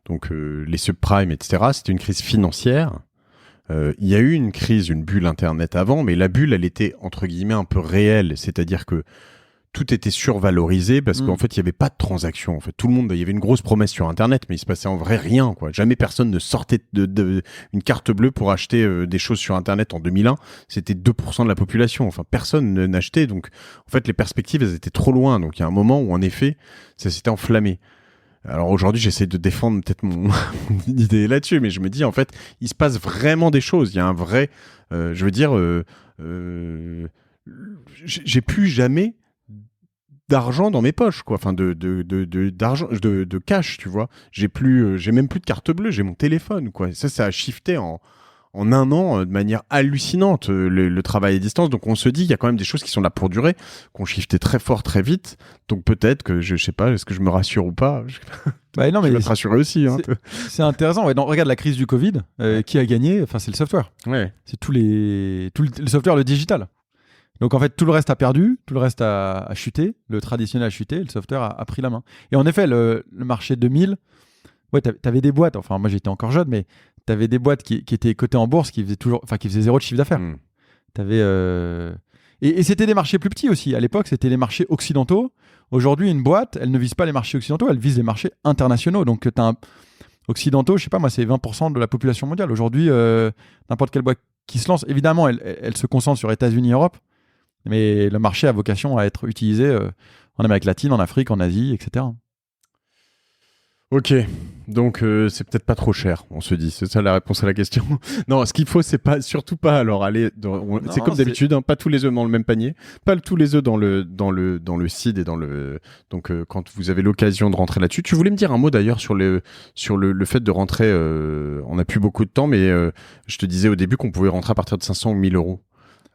donc les subprimes, etc. C'était une crise financière. Il y a eu une crise, une bulle Internet avant, mais la bulle, elle était entre guillemets un peu réelle, c'est-à-dire que tout était survalorisé parce qu'en fait, il n'y avait pas de transactions. En fait, tout le monde, il y avait une grosse promesse sur Internet, mais il se passait en vrai rien, quoi. Jamais personne ne sortait une carte bleue pour acheter des choses sur Internet en 2001. C'était 2% de la population. Enfin, personne n'achetait. Donc, en fait, les perspectives, elles étaient trop loin. Donc, il y a un moment où, en effet, ça s'était enflammé. Alors aujourd'hui, j'essaie de défendre peut-être mon idée là-dessus, mais je me dis, en fait, il se passe vraiment des choses. Il y a un vrai... je veux dire... j'ai plus jamais d'argent dans mes poches, quoi. Enfin, d'argent, de cash, tu vois. J'ai même plus de carte bleue, j'ai mon téléphone, quoi. Ça a shifté en un an de manière hallucinante, le travail à distance. Donc, on se dit, il y a quand même des choses qui sont là pour durer, qu'on shifté très fort, très vite. Donc, peut-être que, je sais pas, est-ce que je me rassure ou pas? Bah, non, mais je vais te rassurer aussi. Hein. C'est intéressant. Ouais, non, regarde la crise du Covid, qui a gagné? Enfin, c'est le software. Ouais. C'est tout le software, le digital. Donc en fait, tout le reste a perdu, tout le reste a chuté, le traditionnel a chuté, le software a pris la main. Et en effet, le marché 2000, ouais, t'avais des boîtes, enfin moi j'étais encore jeune, mais t'avais des boîtes qui étaient cotées en bourse, qui faisaient zéro de chiffre d'affaires. T'avais et c'était des marchés plus petits aussi. À l'époque, c'était les marchés occidentaux. Aujourd'hui, une boîte, elle ne vise pas les marchés occidentaux, elle vise les marchés internationaux. Donc occidentaux, je sais pas, moi c'est 20% de la population mondiale. Aujourd'hui, n'importe quelle boîte qui se lance, évidemment, elle se concentre sur États-Unis et Europe. Mais le marché a vocation à être utilisé en Amérique latine, en Afrique, en Asie, etc. Ok, donc c'est peut-être pas trop cher, on se dit. C'est ça la réponse à la question. Non, ce qu'il faut, c'est pas, surtout pas alors aller. C'est comme d'habitude, hein, pas tous les œufs dans le même panier, pas tous les œufs dans le seed et dans le. Donc quand vous avez l'occasion de rentrer là-dessus, tu voulais me dire un mot d'ailleurs sur le fait de rentrer. On n'a plus beaucoup de temps, mais je te disais au début qu'on pouvait rentrer à partir de 500 ou 1000 euros.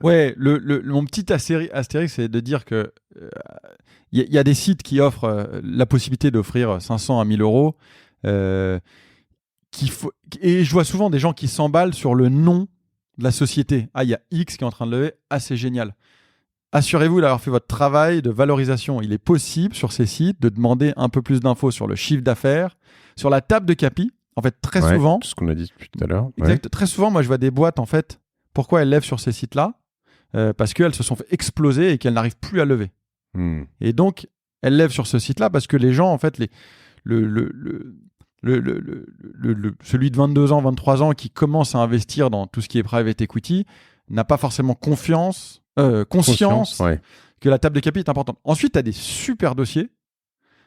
Ouais, mon petit astérix, c'est de dire que y a des sites qui offrent la possibilité d'offrir 500 à 1000 euros. Et je vois souvent des gens qui s'emballent sur le nom de la société. Ah, il y a X qui est en train de lever. Ah, c'est génial. Assurez-vous d'avoir fait votre travail de valorisation. Il est possible sur ces sites de demander un peu plus d'infos sur le chiffre d'affaires, sur la table de capi. En fait, très souvent. C'est ce qu'on a dit depuis tout à l'heure. Exact. Ouais. Très souvent, moi, je vois des boîtes, en fait. Pourquoi elles lèvent sur ces sites-là? Parce qu'elles se sont fait exploser et qu'elles n'arrivent plus à lever. Et donc, elles lèvent sur ce site-là parce que les gens, en fait, celui de 22 ans, 23 ans qui commence à investir dans tout ce qui est private equity n'a pas forcément conscience que la table de capi est importante. Ensuite, tu as des super dossiers,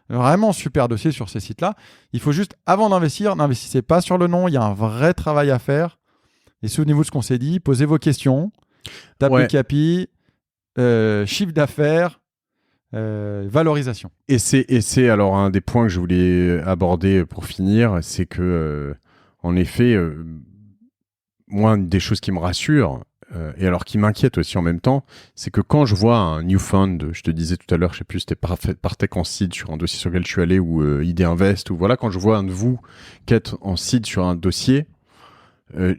vraiment super dossiers sur ces sites-là. Il faut juste, avant d'investir, n'investissez pas sur le nom. Il y a un vrai travail à faire. Et souvenez-vous de ce qu'on s'est dit. Posez vos questions. Table de capi, chiffre d'affaires, valorisation. Et c'est alors un des points que je voulais aborder pour finir, c'est que en effet, moi, une des choses qui me rassure, et alors qui m'inquiète aussi en même temps, c'est que quand je vois un new fund, je te disais tout à l'heure, je sais plus, c'était Partech en seed sur un dossier sur lequel je suis allé, ou ID Invest, ou voilà, quand je vois un de vous qui est en seed sur un dossier,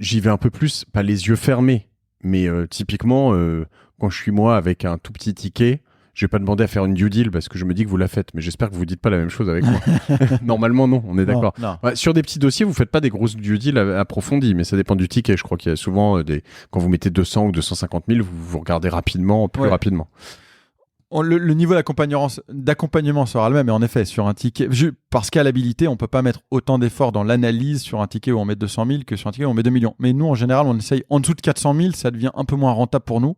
j'y vais un peu plus, pas les yeux fermés, mais typiquement, quand je suis moi avec un tout petit ticket, je vais pas demander à faire une due deal parce que je me dis que vous la faites, mais j'espère que vous dites pas la même chose avec moi. Normalement, non, on est d'accord. Ouais, sur des petits dossiers, vous faites pas des grosses due deals approfondies, mais ça dépend du ticket. Je crois qu'il y a souvent quand vous mettez 200 ou 250 000, vous regardez rapidement, plus rapidement. Le niveau d'accompagnement sera le même, et en effet, sur un ticket, par scalabilité, on peut pas mettre autant d'efforts dans l'analyse sur un ticket où on met 200 000 que sur un ticket où on met 2 millions. Mais nous, en général, on essaye en dessous de 400 000, ça devient un peu moins rentable pour nous.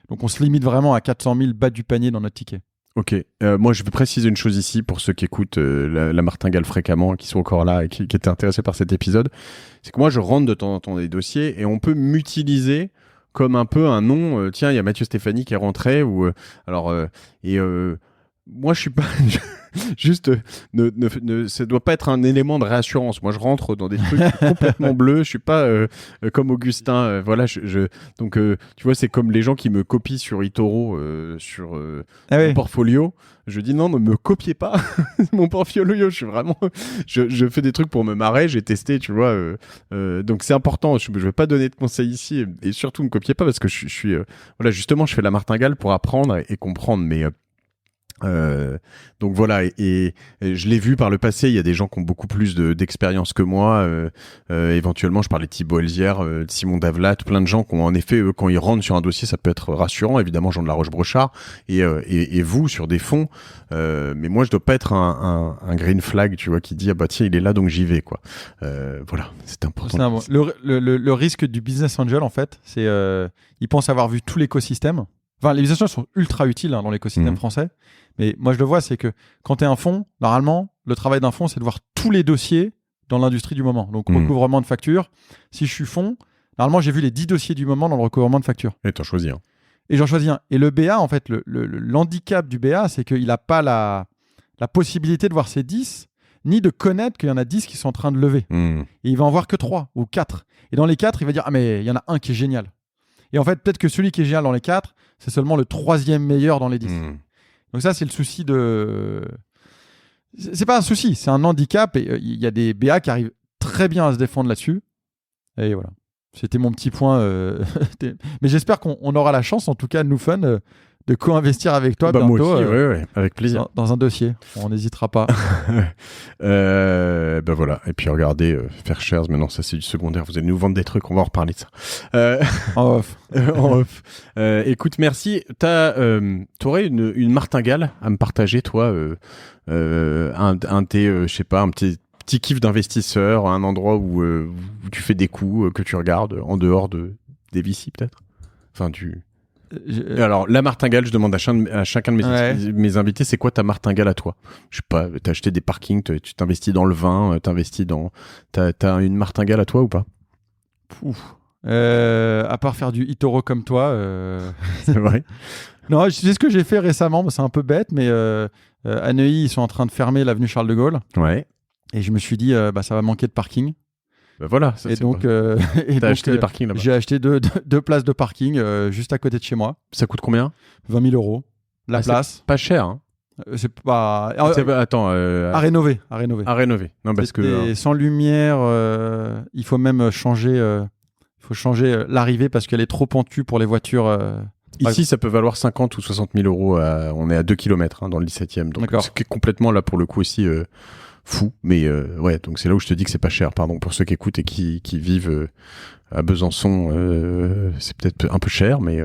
Donc, on se limite vraiment à 400 000 bas du panier dans notre ticket. Ok. Moi, je veux préciser une chose ici pour ceux qui écoutent la martingale fréquemment, qui sont encore là et qui étaient intéressés par cet épisode. C'est que moi, je rentre de temps en temps des dossiers et on peut m'utiliser comme un peu un nom. Tiens, il y a Mathieu Stéphanie qui est rentré. Moi, je suis pas... Juste, ça doit pas être un élément de réassurance. Moi, je rentre dans des trucs complètement bleus. Je suis pas comme Augustin. Voilà. Donc, tu vois, c'est comme les gens qui me copient sur eToro, sur mon portfolio. Je dis non, ne me copiez pas mon portfolio. Je suis vraiment, je fais des trucs pour me marrer. J'ai testé, tu vois. Donc, c'est important. Je vais pas donner de conseils ici, et surtout, ne me copiez pas parce que je suis, voilà, justement, je fais la martingale pour apprendre et comprendre. Mais Donc voilà, et je l'ai vu par le passé, il y a des gens qui ont beaucoup plus d'expérience que moi. Éventuellement, je parlais de Thibaut Elzière, Simon Davlat, plein de gens qui ont en effet, eux, quand ils rentrent sur un dossier, ça peut être rassurant. Évidemment, Jean de la Roche-Brochard et vous sur des fonds. Mais moi, je dois pas être un green flag, tu vois, qui dit ah bah tiens, il est là, donc j'y vais, quoi. Voilà, c'est important. Le risque du business angel, en fait, c'est il pense avoir vu tout l'écosystème. Enfin, les business angels sont ultra utiles dans l'écosystème français. Mais moi, je le vois, c'est que quand tu es un fonds, normalement, le travail d'un fonds, c'est de voir tous les dossiers dans l'industrie du moment. Donc, recouvrement de factures. Si je suis fonds, normalement, j'ai vu les 10 dossiers du moment dans le recouvrement de factures. Et t'en choisis un. Et j'en choisis un. Et le BA, en fait, l'handicap du BA, c'est qu'il n'a pas la possibilité de voir ces 10, ni de connaître qu'il y en a 10 qui sont en train de lever. Et il va en voir que 3 ou 4. Et dans les 4, il va dire « Ah, mais il y en a un qui est génial. » Et en fait, peut-être que celui qui est génial dans les 4, c'est seulement le 3e meilleur dans les 10. Donc ça, c'est le souci de... C'est pas un souci, c'est un handicap. Et il y a des BA qui arrivent très bien à se défendre là-dessus. Et voilà. C'était mon petit point. Mais j'espère qu'on aura la chance, en tout cas, nous fun, de co-investir avec toi bientôt. Moi aussi, ouais, avec plaisir. Dans un dossier. On n'hésitera pas. Ben voilà. Et puis regardez, faire shares, maintenant ça c'est du secondaire. Vous allez nous vendre des trucs, on va en reparler de ça. En off. En off. Écoute, merci. T'aurais une martingale à me partager, toi, un je sais pas, un petit kiff d'investisseur, un endroit où tu fais des coups que tu regardes en dehors des VC peut-être. Enfin, Alors, la martingale, je demande à chacun de mes invités, c'est quoi ta martingale à toi? Je sais pas, t'as acheté des parkings, tu t'investis dans le vin, t'as une martingale à toi ou pas? À part faire du Itoro comme toi. C'est vrai. Non, c'est ce que j'ai fait récemment, c'est un peu bête, mais à Neuilly, ils sont en train de fermer l'avenue Charles de Gaulle. Ouais. Et je me suis dit, ça va manquer de parking. Ben voilà. Et donc, acheté des parkings là-bas. J'ai acheté deux places de parking juste à côté de chez moi. Ça coûte combien? 20 000 € la place. C'est pas cher, hein. C'est pas. Attends. À rénover. À rénover. Non, parce que. Sans lumière, il faut même changer. Il faut changer l'arrivée parce qu'elle est trop pentue pour les voitures. Ici, ça peut valoir 50 ou 60 000 €. On est à 2 km dans le 17e. Donc, c'est complètement là pour le coup aussi. Fou, mais ouais, donc c'est là où je te dis que c'est pas cher. Pardon pour ceux qui écoutent et qui vivent à Besançon, c'est peut-être un peu cher, mais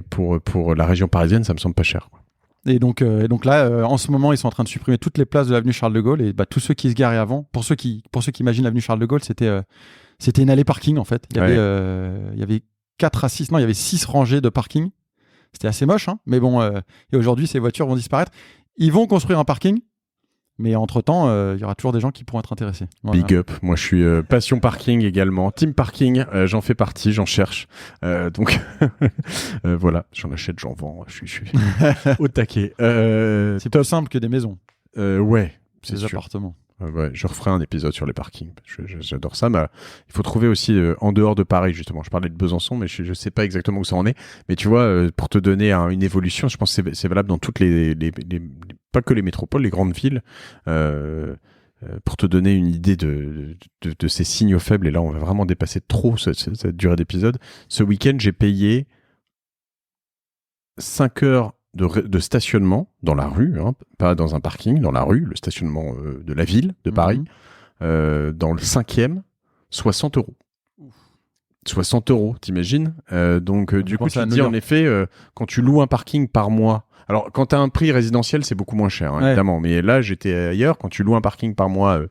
pour la région parisienne, ça me semble pas cher, quoi. Et donc là, en ce moment, ils sont en train de supprimer toutes les places de l'avenue Charles de Gaulle et tous ceux qui se garaient avant. Pour ceux qui imaginent l'avenue Charles de Gaulle, c'était une allée parking en fait. Il y avait 4 à 6, non, il y avait 6 rangées de parking. C'était assez moche, hein, mais bon. Et aujourd'hui, ces voitures vont disparaître. Ils vont construire un parking. Mais entre-temps, il y aura toujours des gens qui pourront être intéressés. Voilà. Big up. Moi, je suis passion parking également. Team parking, j'en fais partie, j'en cherche. Donc, voilà, j'en achète, j'en vends. Je suis au taquet. C'est plus simple que des maisons. Ouais, c'est des sûr. Appartements. Ouais, je referai un épisode sur les parkings. J'adore ça. Mais il faut trouver aussi en dehors de Paris, justement. Je parlais de Besançon, mais je sais pas exactement où ça en est. Mais tu vois, pour te donner une évolution, je pense que c'est valable dans toutes les pas que les métropoles, les grandes villes. Pour te donner une idée de ces signaux faibles, et là, on va vraiment dépasser trop cette durée d'épisode. Ce week-end, j'ai payé 5 heures de stationnement dans la rue, hein, pas dans un parking, dans la rue, le stationnement de la ville de Paris, dans le 5e, 60 €. 60 €, t'imagines? Donc, du coup, tu te dis, en effet, quand tu loues un parking par mois, alors quand tu as un prix résidentiel, c'est beaucoup moins cher, hein, évidemment, mais là, j'étais ailleurs, quand tu loues un parking par mois,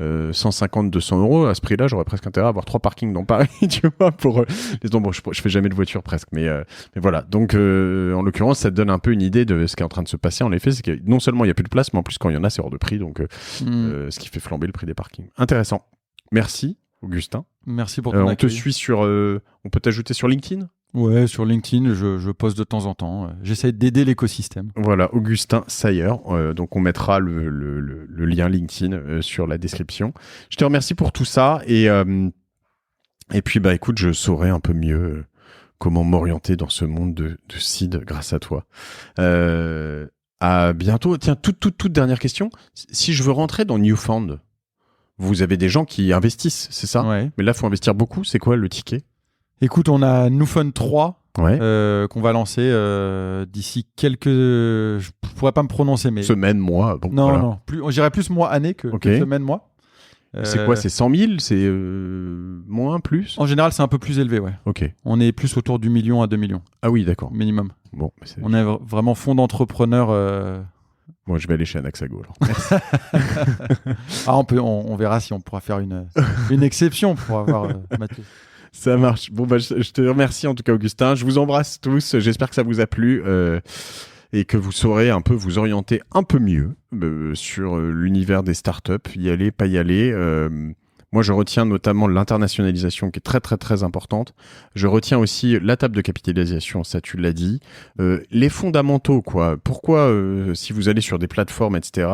150, 200 €, à ce prix-là, j'aurais presque intérêt à avoir 3 parkings dans Paris, tu vois, pour bon, je fais jamais de voiture presque, mais voilà. Donc, en l'occurrence, ça te donne un peu une idée de ce qui est en train de se passer. En effet, c'est que non seulement il y a plus de place, mais en plus, quand il y en a, c'est hors de prix, donc ce qui fait flamber le prix des parkings. Intéressant. Merci, Augustin. Merci pour ton accueil. On te suit on peut t'ajouter sur LinkedIn? Ouais, sur LinkedIn, je poste de temps en temps. J'essaie d'aider l'écosystème. Voilà, Augustin Sayer. Donc, on mettra le lien LinkedIn sur la description. Je te remercie pour tout ça. Et puis, écoute, je saurai un peu mieux comment m'orienter dans ce monde de seed grâce à toi. À bientôt. Tiens, toute dernière question. Si je veux rentrer dans Newfound, vous avez des gens qui investissent, c'est ça? Ouais. Mais là, il faut investir beaucoup. C'est quoi le ticket? Écoute, on a Newfound 3 qu'on va lancer d'ici quelques... Je pourrais pas me prononcer, mais... Semaine, mois. Bon, non, voilà. non. On dirait plus mois, année que semaine, mois. C'est quoi? C'est 100 000? C'est moins, plus? En général, c'est un peu plus élevé, ouais. Ok. On est plus autour du 1 million à 2 millions. Ah oui, d'accord. Minimum. Bon, on est vraiment fonds d'entrepreneurs. Moi, je vais aller chez Anaxago. Alors. On verra si on pourra faire une exception pour avoir Mathieu. Ça marche. Bon, je te remercie en tout cas, Augustin. Je vous embrasse tous. J'espère que ça vous a plu. Et que vous saurez un peu vous orienter un peu mieux sur l'univers des startups, y aller, pas y aller. Moi, je retiens notamment l'internationalisation qui est très, très, très importante. Je retiens aussi la table de capitalisation, ça tu l'as dit. Les fondamentaux, quoi. Pourquoi, si vous allez sur des plateformes, etc.,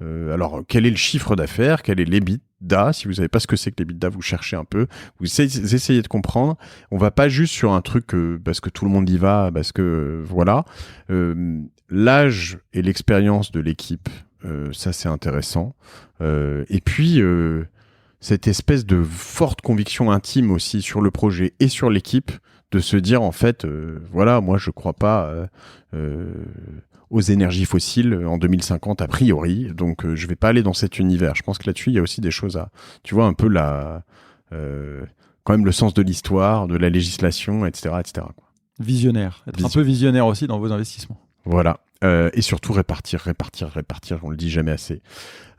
alors, quel est le chiffre d'affaires? Quel est l'EBITDA? Si vous savez pas ce que c'est que l'EBITDA, vous cherchez un peu. Vous essayez de comprendre. On va pas juste sur un truc parce que tout le monde y va, parce que voilà. L'âge et l'expérience de l'équipe, ça c'est intéressant. Et puis cette espèce de forte conviction intime aussi sur le projet et sur l'équipe, de se dire en fait, voilà, moi je crois pas aux énergies fossiles en 2050 a priori, donc je vais pas aller dans cet univers. Je pense que là-dessus il y a aussi des choses à, tu vois, un peu quand même le sens de l'histoire, de la législation, etc., etc. Quoi. Visionnaire, être un peu visionnaire aussi dans vos investissements. Voilà. Et surtout répartir, on le dit jamais assez.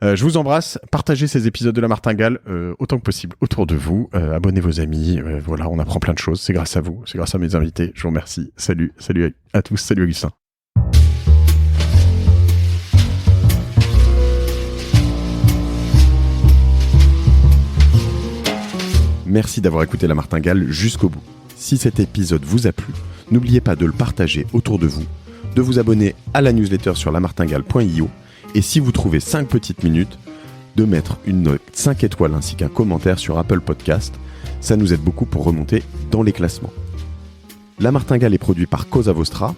Je vous embrasse, partagez ces épisodes de La Martingale autant que possible autour de vous, abonnez vos amis, voilà, on apprend plein de choses, c'est grâce à vous, c'est grâce à mes invités, je vous remercie, salut à tous, salut Augustin. Merci d'avoir écouté La Martingale jusqu'au bout. Si cet épisode vous a plu, n'oubliez pas de le partager autour de vous, de vous abonner à la newsletter sur lamartingale.io et si vous trouvez 5 petites minutes, de mettre une note 5 étoiles ainsi qu'un commentaire sur Apple Podcast. Ça nous aide beaucoup pour remonter dans les classements. La Martingale est produit par Cosa Vostra,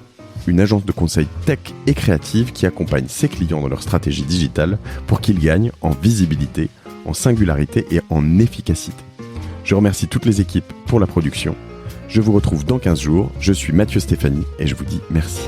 une agence de conseil tech et créative qui accompagne ses clients dans leur stratégie digitale pour qu'ils gagnent en visibilité, en singularité et en efficacité. Je remercie toutes les équipes pour la production. Je vous retrouve dans 15 jours. Je suis Mathieu Stéphanie et je vous dis merci.